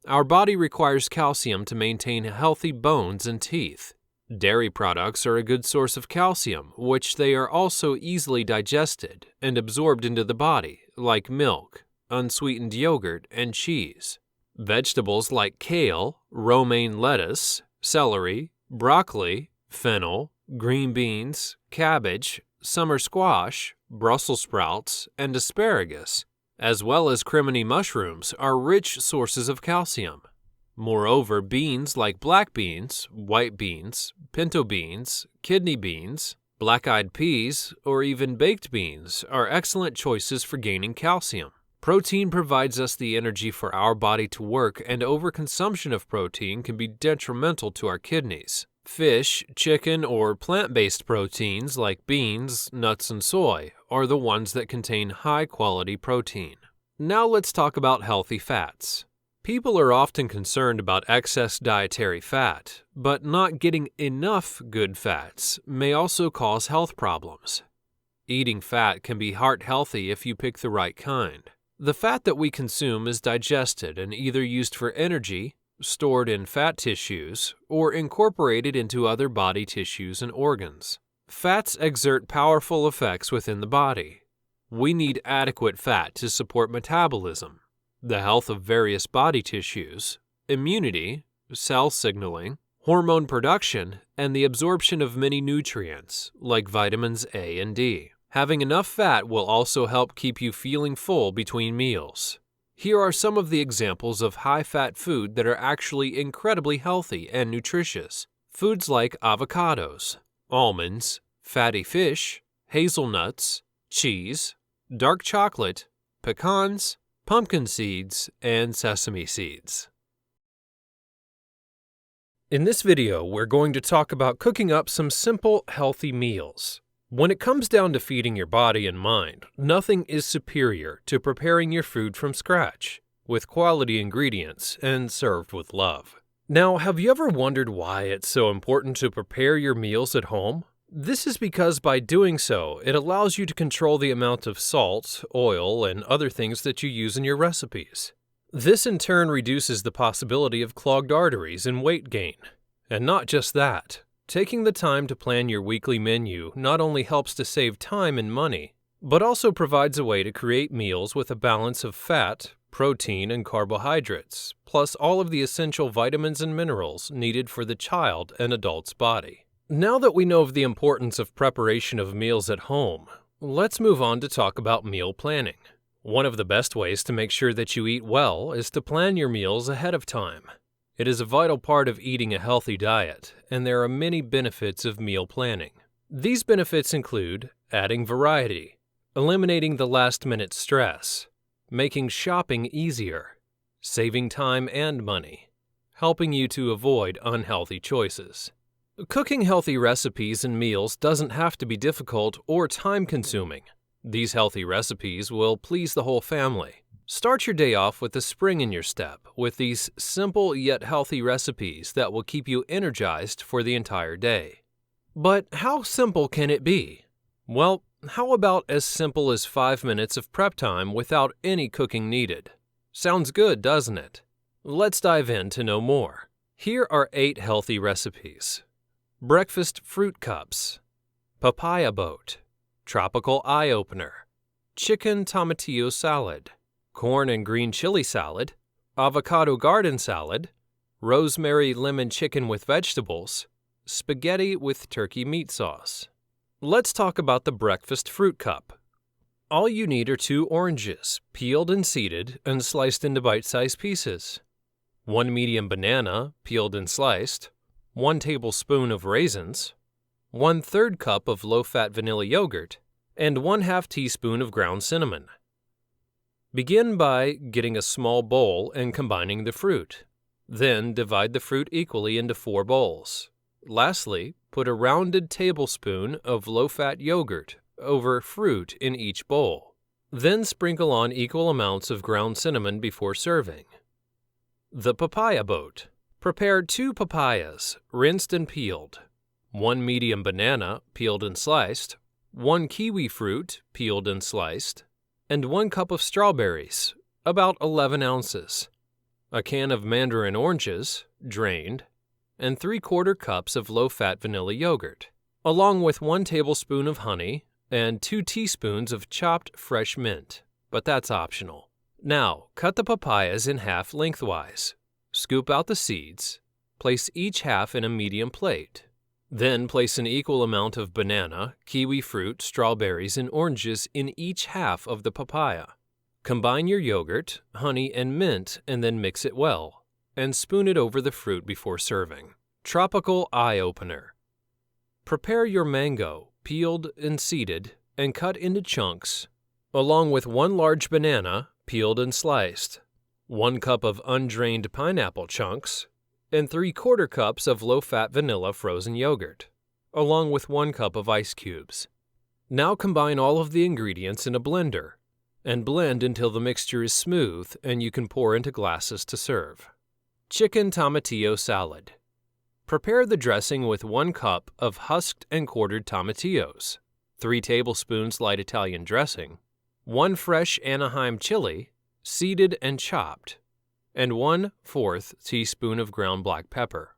Our body requires calcium to maintain healthy bones and teeth. Dairy products are a good source of calcium, which they are also easily digested and absorbed into the body, like milk, unsweetened yogurt, and cheese. Vegetables like kale, romaine lettuce, celery, broccoli, fennel, green beans, cabbage, summer squash, Brussels sprouts, and asparagus, as well as crimini mushrooms, are rich sources of calcium. Moreover, beans like black beans, white beans, pinto beans, kidney beans, black-eyed peas, or even baked beans are excellent choices for gaining calcium. Protein provides us the energy for our body to work, and overconsumption of protein can be detrimental to our kidneys. Fish, chicken, or plant-based proteins like beans, nuts, and soy are the ones that contain high-quality protein. Now let's talk about healthy fats. People are often concerned about excess dietary fat, but not getting enough good fats may also cause health problems. Eating fat can be heart healthy if you pick the right kind. The fat that we consume is digested and either used for energy, stored in fat tissues, or incorporated into other body tissues and organs. Fats exert powerful effects within the body. We need adequate fat to support metabolism, the health of various body tissues, immunity, cell signaling, hormone production, and the absorption of many nutrients, like vitamins A and D. Having enough fat will also help keep you feeling full between meals. Here are some of the examples of high-fat food that are actually incredibly healthy and nutritious. Foods like avocados, almonds, fatty fish, hazelnuts, cheese, dark chocolate, pecans, pumpkin seeds, and sesame seeds. In this video, we're going to talk about cooking up some simple, healthy meals. When it comes down to feeding your body and mind, nothing is superior to preparing your food from scratch, with quality ingredients and served with love. Now, have you ever wondered why it's so important to prepare your meals at home? This is because by doing so, it allows you to control the amount of salt, oil, and other things that you use in your recipes. This in turn reduces the possibility of clogged arteries and weight gain. And not just that. Taking the time to plan your weekly menu not only helps to save time and money, but also provides a way to create meals with a balance of fat, protein, and carbohydrates, plus all of the essential vitamins and minerals needed for the child and adult's body. Now that we know of the importance of preparation of meals at home, Let's move on to talk about meal planning. One of the best ways to make sure that you eat well is to plan your meals ahead of time. It is a vital part of eating a healthy diet, and there are many benefits of meal planning. These benefits include adding variety, eliminating the last-minute stress, making shopping easier, saving time and money, helping you to avoid unhealthy choices. Cooking healthy recipes and meals doesn't have to be difficult or time-consuming. These healthy recipes will please the whole family. Start your day off with a spring in your step with these simple yet healthy recipes that will keep you energized for the entire day. But how simple can it be? Well, how about as simple as 5 minutes of prep time without any cooking needed? Sounds good, doesn't it? Let's dive in to know more. Here are 8 healthy recipes. Breakfast fruit cups, papaya boat, tropical eye opener, chicken tomatillo salad, corn and green chili salad, avocado garden salad, rosemary lemon chicken with vegetables, spaghetti with turkey meat sauce. Let's talk about the breakfast fruit cup. All you need are 2 oranges, peeled and seeded and sliced into bite-sized pieces, 1 medium banana, peeled and sliced, 1 tablespoon of raisins, 1/3 cup of low-fat vanilla yogurt, and 1/2 teaspoon of ground cinnamon. Begin by getting a small bowl and combining the fruit. Then divide the fruit equally into 4 bowls. Lastly, put a rounded tablespoon of low-fat yogurt over fruit in each bowl. Then sprinkle on equal amounts of ground cinnamon before serving. The papaya boat. Prepare 2 papayas, rinsed and peeled, 1 medium banana, peeled and sliced, 1 kiwi fruit, peeled and sliced, and 1 cup of strawberries, about 11 ounces, a can of mandarin oranges, drained, and 3/4 cups of low-fat vanilla yogurt, along with 1 tablespoon of honey and 2 teaspoons of chopped fresh mint, but that's optional. Now, cut the papayas in half lengthwise. Scoop out the seeds. Place each half in a medium plate. Then place an equal amount of banana, kiwi fruit, strawberries, and oranges in each half of the papaya. Combine your yogurt, honey, and mint and then mix it well, and spoon it over the fruit before serving. Tropical eye opener. Prepare your mango, peeled and seeded, and cut into chunks, along with 1 large banana, peeled and sliced, 1 cup of undrained pineapple chunks, and 3/4 cups of low-fat vanilla frozen yogurt, along with 1 cup of ice cubes. Now combine all of the ingredients in a blender and blend until the mixture is smooth and you can pour into glasses to serve. Chicken tomatillo salad. Prepare the dressing with 1 cup of husked and quartered tomatillos, 3 tablespoons light Italian dressing, 1 fresh Anaheim chili, seeded and chopped, and 1/4 teaspoon of ground black pepper.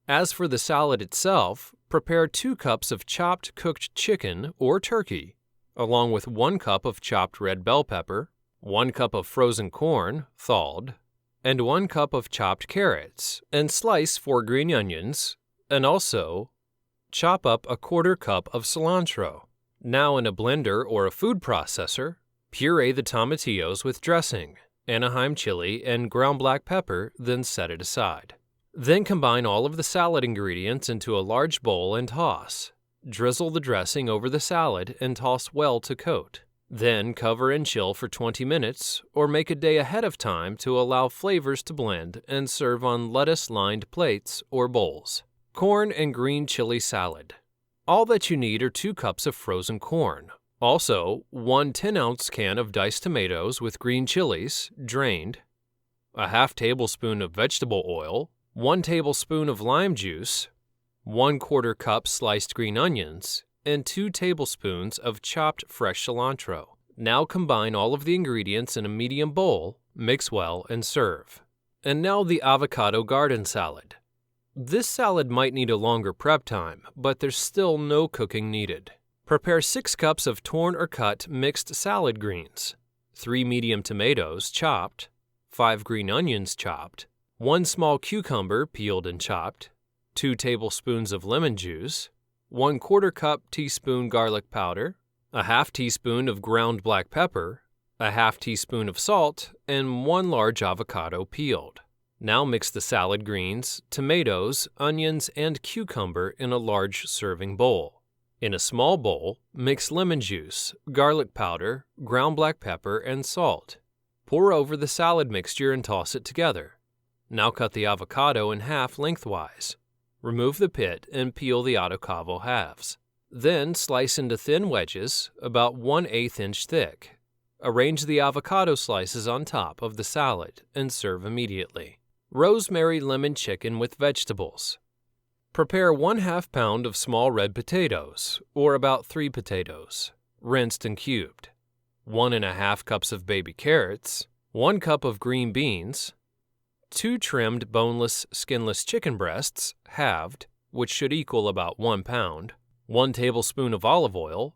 As for the salad itself, prepare 2 cups of chopped cooked chicken or turkey, along with 1 cup of chopped red bell pepper, 1 cup of frozen corn, thawed, and 1 cup of chopped carrots, and slice 4 green onions, and also chop up a 1/4 cup of cilantro. Now in a blender or a food processor, puree the tomatillos with dressing, Anaheim chili, and ground black pepper, then set it aside. Then combine all of the salad ingredients into a large bowl and toss. Drizzle the dressing over the salad and toss well to coat. Then cover and chill for 20 minutes or make a day ahead of time to allow flavors to blend and serve on lettuce-lined plates or bowls. Corn and green chili salad. All that you need are 2 cups of frozen corn. Also, 1 10-ounce can of diced tomatoes with green chilies, drained, a half tablespoon of vegetable oil, 1 tablespoon of lime juice, 1/4 cup sliced green onions, and 2 tablespoons of chopped fresh cilantro. Now combine all of the ingredients in a medium bowl, mix well, and serve. And now the avocado garden salad. This salad might need a longer prep time, but there's still no cooking needed. Prepare 6 cups of torn or cut mixed salad greens, 3 medium tomatoes chopped, 5 green onions chopped, 1 small cucumber peeled and chopped, 2 tablespoons of lemon juice, 1/4 cup teaspoon garlic powder, a half teaspoon of ground black pepper, a half teaspoon of salt, and 1 large avocado peeled. Now mix the salad greens, tomatoes, onions, and cucumber in a large serving bowl. In a small bowl, mix lemon juice, garlic powder, ground black pepper, and salt. Pour over the salad mixture and toss it together. Now cut the avocado in half lengthwise. Remove the pit and peel the avocado halves. Then slice into thin wedges, about 1/8 inch thick. Arrange the avocado slices on top of the salad and serve immediately. Rosemary lemon chicken with vegetables. Prepare 1/2 pound of small red potatoes, or about 3 potatoes, rinsed and cubed, 1½ cups of baby carrots, 1 cup of green beans, 2 trimmed boneless, skinless chicken breasts, halved, which should equal about 1 pound, 1 tablespoon of olive oil,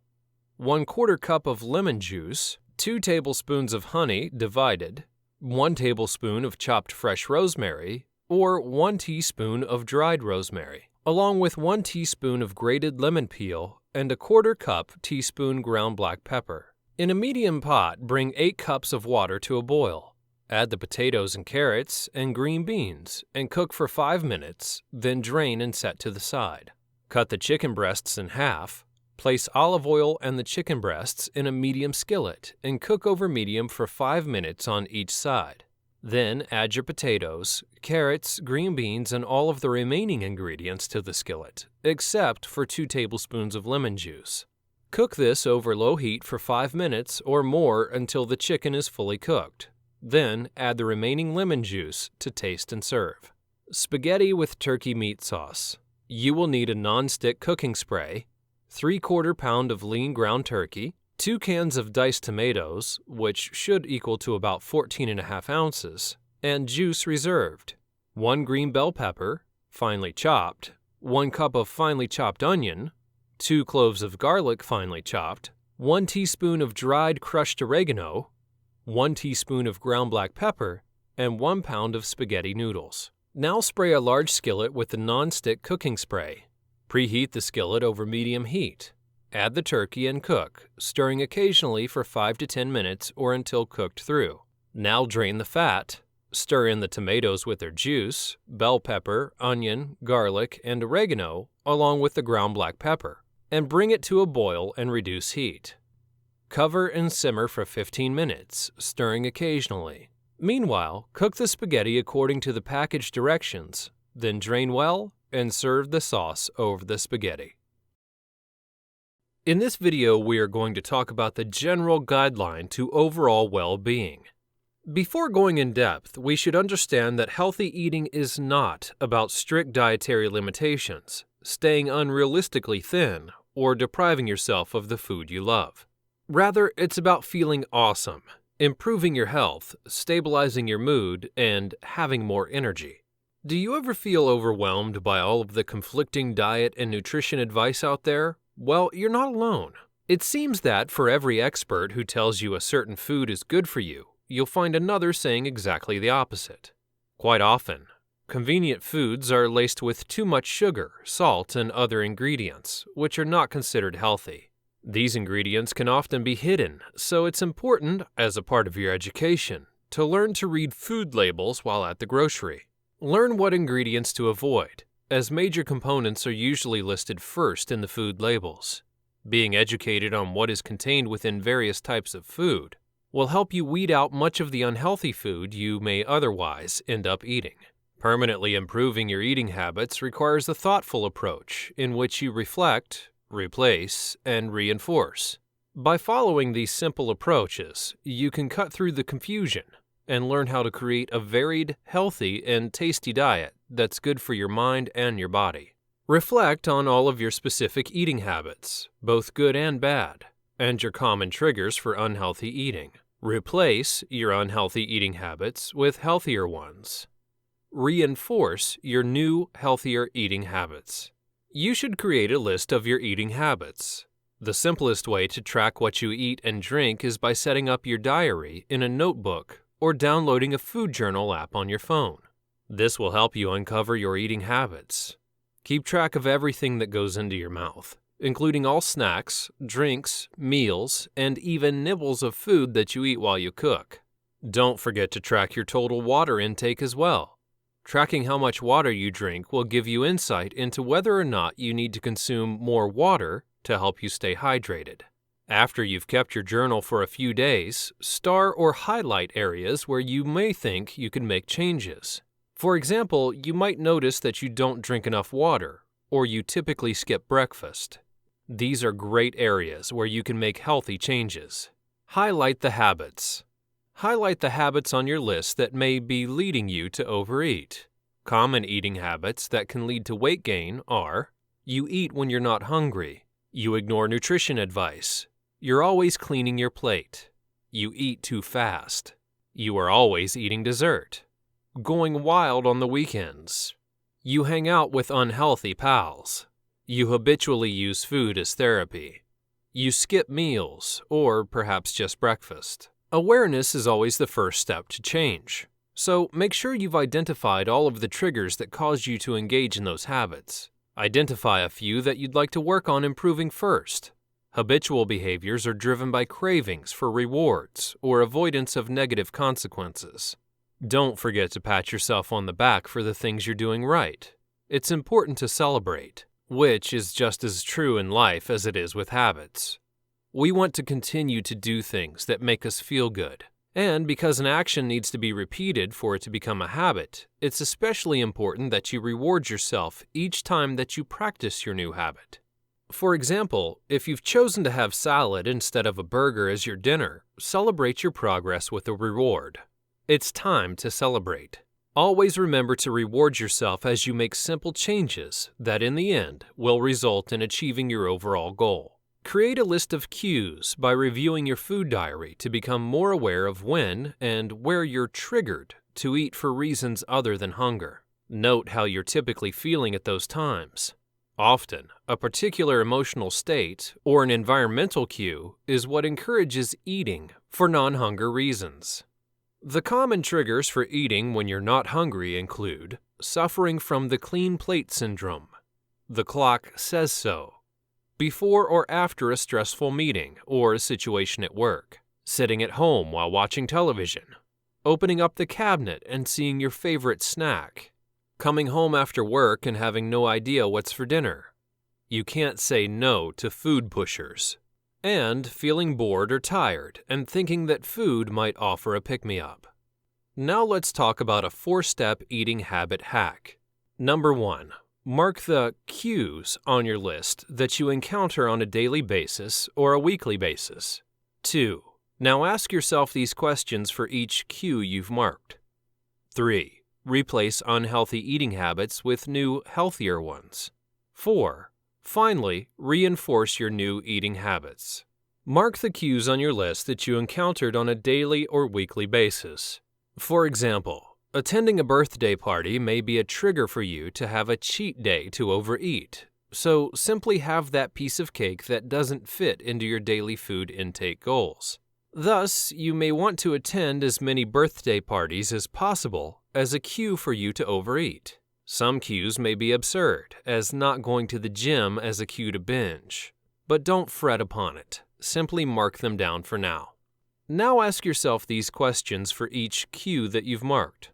1/4 cup of lemon juice, 2 tablespoons of honey divided, 1 tablespoon of chopped fresh rosemary, or 1 teaspoon of dried rosemary, along with 1 teaspoon of grated lemon peel and 1/4 cup teaspoon ground black pepper. In a medium pot, bring 8 cups of water to a boil. Add the potatoes and carrots and green beans and cook for 5 minutes, then drain and set to the side. Cut the chicken breasts in half. Place olive oil and the chicken breasts in a medium skillet and cook over medium for 5 minutes on each side. Then add your potatoes, carrots, green beans, and all of the remaining ingredients to the skillet, except for 2 tablespoons of lemon juice. Cook this over low heat for 5 minutes or more until the chicken is fully cooked. Then add the remaining lemon juice to taste and serve. Spaghetti with turkey meat sauce. You will need a non-stick cooking spray, 3/4 pound of lean ground turkey, 2 cans of diced tomatoes, which should equal to about 14½ ounces, and juice reserved, 1 green bell pepper, finely chopped, 1 cup of finely chopped onion, 2 cloves of garlic finely chopped, 1 teaspoon of dried crushed oregano, 1 teaspoon of ground black pepper, and 1 pound of spaghetti noodles. Now spray a large skillet with the non-stick cooking spray. Preheat the skillet over medium heat. Add the turkey and cook, stirring occasionally for 5 to 10 minutes or until cooked through. Now drain the fat. Stir in the tomatoes with their juice, bell pepper, onion, garlic, and oregano, along with the ground black pepper, and bring it to a boil and reduce heat. Cover and simmer for 15 minutes, stirring occasionally. Meanwhile, cook the spaghetti according to the package directions, then drain well and serve the sauce over the spaghetti. In this video, we are going to talk about the general guideline to overall well-being. Before going in depth, we should understand that healthy eating is not about strict dietary limitations, staying unrealistically thin, or depriving yourself of the food you love. Rather, it's about feeling awesome, improving your health, stabilizing your mood, and having more energy. Do you ever feel overwhelmed by all of the conflicting diet and nutrition advice out there? Well, you're not alone. It seems that for every expert who tells you a certain food is good for you, you'll find another saying exactly the opposite. Quite often, convenient foods are laced with too much sugar, salt, and other ingredients, which are not considered healthy. These ingredients can often be hidden, so it's important, as a part of your education, to learn to read food labels while at the grocery. Learn what ingredients to avoid, as major components are usually listed first in the food labels. Being educated on what is contained within various types of food will help you weed out much of the unhealthy food you may otherwise end up eating. Permanently improving your eating habits requires a thoughtful approach in which you reflect, replace, and reinforce. By following these simple approaches, you can cut through the confusion and learn how to create a varied, healthy, and tasty diet that's good for your mind and your body. Reflect on all of your specific eating habits, both good and bad, and your common triggers for unhealthy eating. Replace your unhealthy eating habits with healthier ones. Reinforce your new, healthier eating habits. You should create a list of your eating habits. The simplest way to track what you eat and drink is by setting up your diary in a notebook or downloading a food journal app on your phone. This will help you uncover your eating habits. Keep track of everything that goes into your mouth. including all snacks, drinks, meals, and even nibbles of food that you eat while you cook. Don't forget to track your total water intake as well. Tracking how much water you drink will give you insight into whether or not you need to consume more water to help you stay hydrated. After you've kept your journal for a few days, star or highlight areas where you may think you can make changes. For example, you might notice that you don't drink enough water, or you typically skip breakfast. These are great areas where you can make healthy changes. Highlight the habits. Highlight the habits on your list that may be leading you to overeat. Common eating habits that can lead to weight gain are: you eat when you're not hungry, you ignore nutrition advice, you're always cleaning your plate, you eat too fast, you are always eating dessert, going wild on the weekends, you hang out with unhealthy pals, you habitually use food as therapy, you skip meals or perhaps just breakfast. Awareness is always the first step to change, so make sure you've identified all of the triggers that cause you to engage in those habits. Identify a few that you'd like to work on improving first. Habitual behaviors are driven by cravings for rewards or avoidance of negative consequences. Don't forget to pat yourself on the back for the things you're doing right. It's important to celebrate, which is just as true in life as it is with habits. We want to continue to do things that make us feel good. And because an action needs to be repeated for it to become a habit, it's especially important that you reward yourself each time that you practice your new habit. For example, if you've chosen to have salad instead of a burger as your dinner, celebrate your progress with a reward. It's time to celebrate. Always remember to reward yourself as you make simple changes that in the end will result in achieving your overall goal. Create a list of cues by reviewing your food diary to become more aware of when and where you're triggered to eat for reasons other than hunger. Note how you're typically feeling at those times. Often, a particular emotional state or an environmental cue is what encourages eating for non-hunger reasons. The common triggers for eating when you're not hungry include suffering from the clean plate syndrome, the clock says so, before or after a stressful meeting or a situation at work, sitting at home while watching television, opening up the cabinet and seeing your favorite snack, coming home after work and having no idea what's for dinner. You can't say no to food pushers, and feeling bored or tired and thinking that food might offer a pick-me-up. Now let's talk about a 4-step eating habit hack. Number 1. Mark the cues on your list that you encounter on a daily basis or a weekly basis. 2. Now ask yourself these questions for each cue you've marked. 3. Replace unhealthy eating habits with new, healthier ones. 4. Finally, reinforce your new eating habits. Mark the cues on your list that you encountered on a daily or weekly basis. For example, attending a birthday party may be a trigger for you to have a cheat day to overeat, so simply have that piece of cake that doesn't fit into your daily food intake goals. Thus, you may want to attend as many birthday parties as possible as a cue for you to overeat. Some cues may be absurd, as not going to the gym as a cue to binge, but don't fret upon it. Simply mark them down for now. Now ask yourself these questions for each cue that you've marked.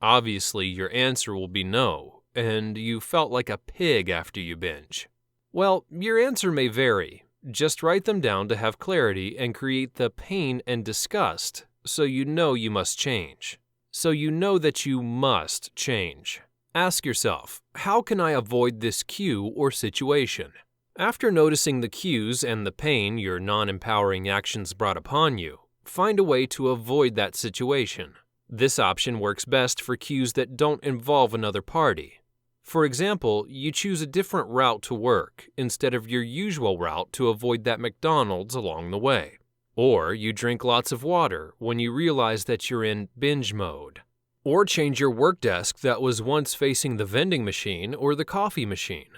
Obviously, your answer will be no, and you felt like a pig after you binge. Well, your answer may vary. Just write them down to have clarity and create the pain and disgust so you know you must change. So you know that you must change. Ask yourself, how can I avoid this cue or situation? After noticing the cues and the pain your non-empowering actions brought upon you, find a way to avoid that situation. This option works best for cues that don't involve another party. For example, you choose a different route to work instead of your usual route to avoid that McDonald's along the way. Or you drink lots of water when you realize that you're in binge mode. Or change your work desk that was once facing the vending machine or the coffee machine.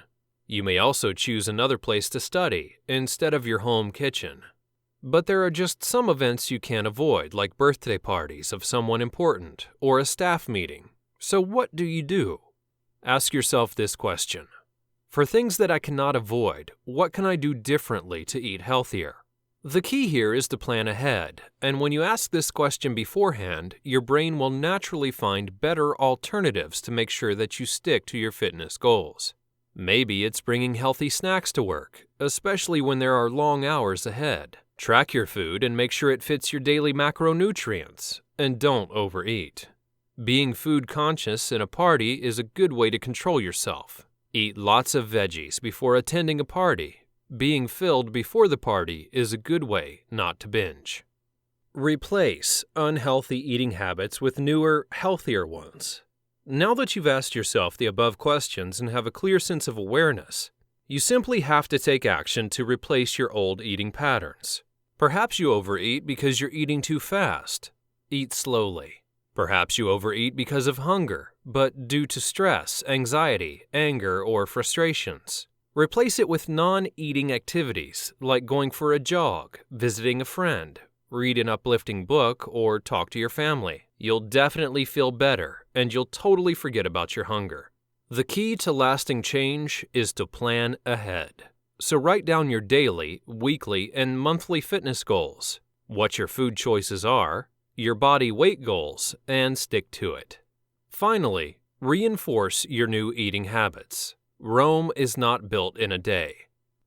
You may also choose another place to study instead of your home kitchen. But there are just some events you can't avoid, like birthday parties of someone important or a staff meeting. So what do you do? Ask yourself this question. For things that I cannot avoid, what can I do differently to eat healthier? The key here is to plan ahead, and when you ask this question beforehand, your brain will naturally find better alternatives to make sure that you stick to your fitness goals. Maybe it's bringing healthy snacks to work, especially when there are long hours ahead. Track your food and make sure it fits your daily macronutrients, and don't overeat. Being food conscious in a party is a good way to control yourself. Eat lots of veggies before attending a party. Being filled before the party is a good way not to binge. Replace unhealthy eating habits with newer, healthier ones. Now that you've asked yourself the above questions and have a clear sense of awareness, you simply have to take action to replace your old eating patterns. Perhaps you overeat because you're eating too fast. Eat slowly. Perhaps you overeat because of hunger, but due to stress, anxiety, anger, or frustrations. Replace it with non-eating activities like going for a jog, visiting a friend, read an uplifting book, or talk to your family. You'll definitely feel better, and you'll totally forget about your hunger. The key to lasting change is to plan ahead. So write down your daily, weekly, and monthly fitness goals, what your food choices are, your body weight goals, and stick to it. Finally, reinforce your new eating habits. Rome is not built in a day,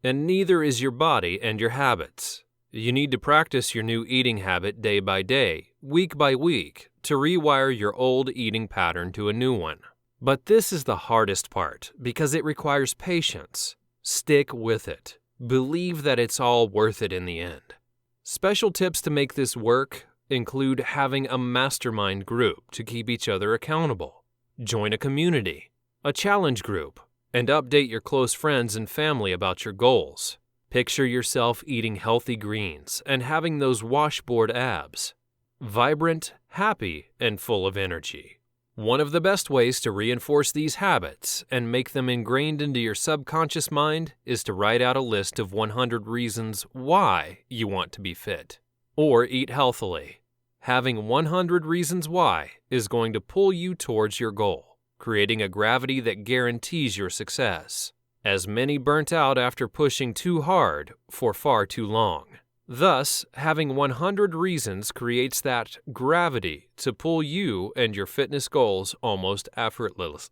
and neither is your body and your habits. You need to practice your new eating habit day by day, week by week, to rewire your old eating pattern to a new one. But this is the hardest part because it requires patience. Stick with it. Believe that it's all worth it in the end. Special tips to make this work include having a mastermind group to keep each other accountable. Join a community, a challenge group, and update your close friends and family about your goals. Picture yourself eating healthy greens and having those washboard abs. Vibrant, happy, and full of energy. One of the best ways to reinforce these habits and make them ingrained into your subconscious mind is to write out a list of 100 reasons why you want to be fit or eat healthily. Having 100 reasons why is going to pull you towards your goal, creating a gravity that guarantees your success. As many burnt out after pushing too hard for far too long. Thus, having 100 reasons creates that gravity to pull you and your fitness goals almost effortlessly.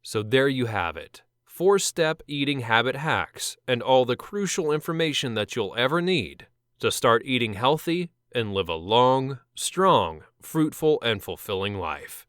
So there you have it. 4-step eating habit hacks and all the crucial information that you'll ever need to start eating healthy and live a long, strong, fruitful, and fulfilling life.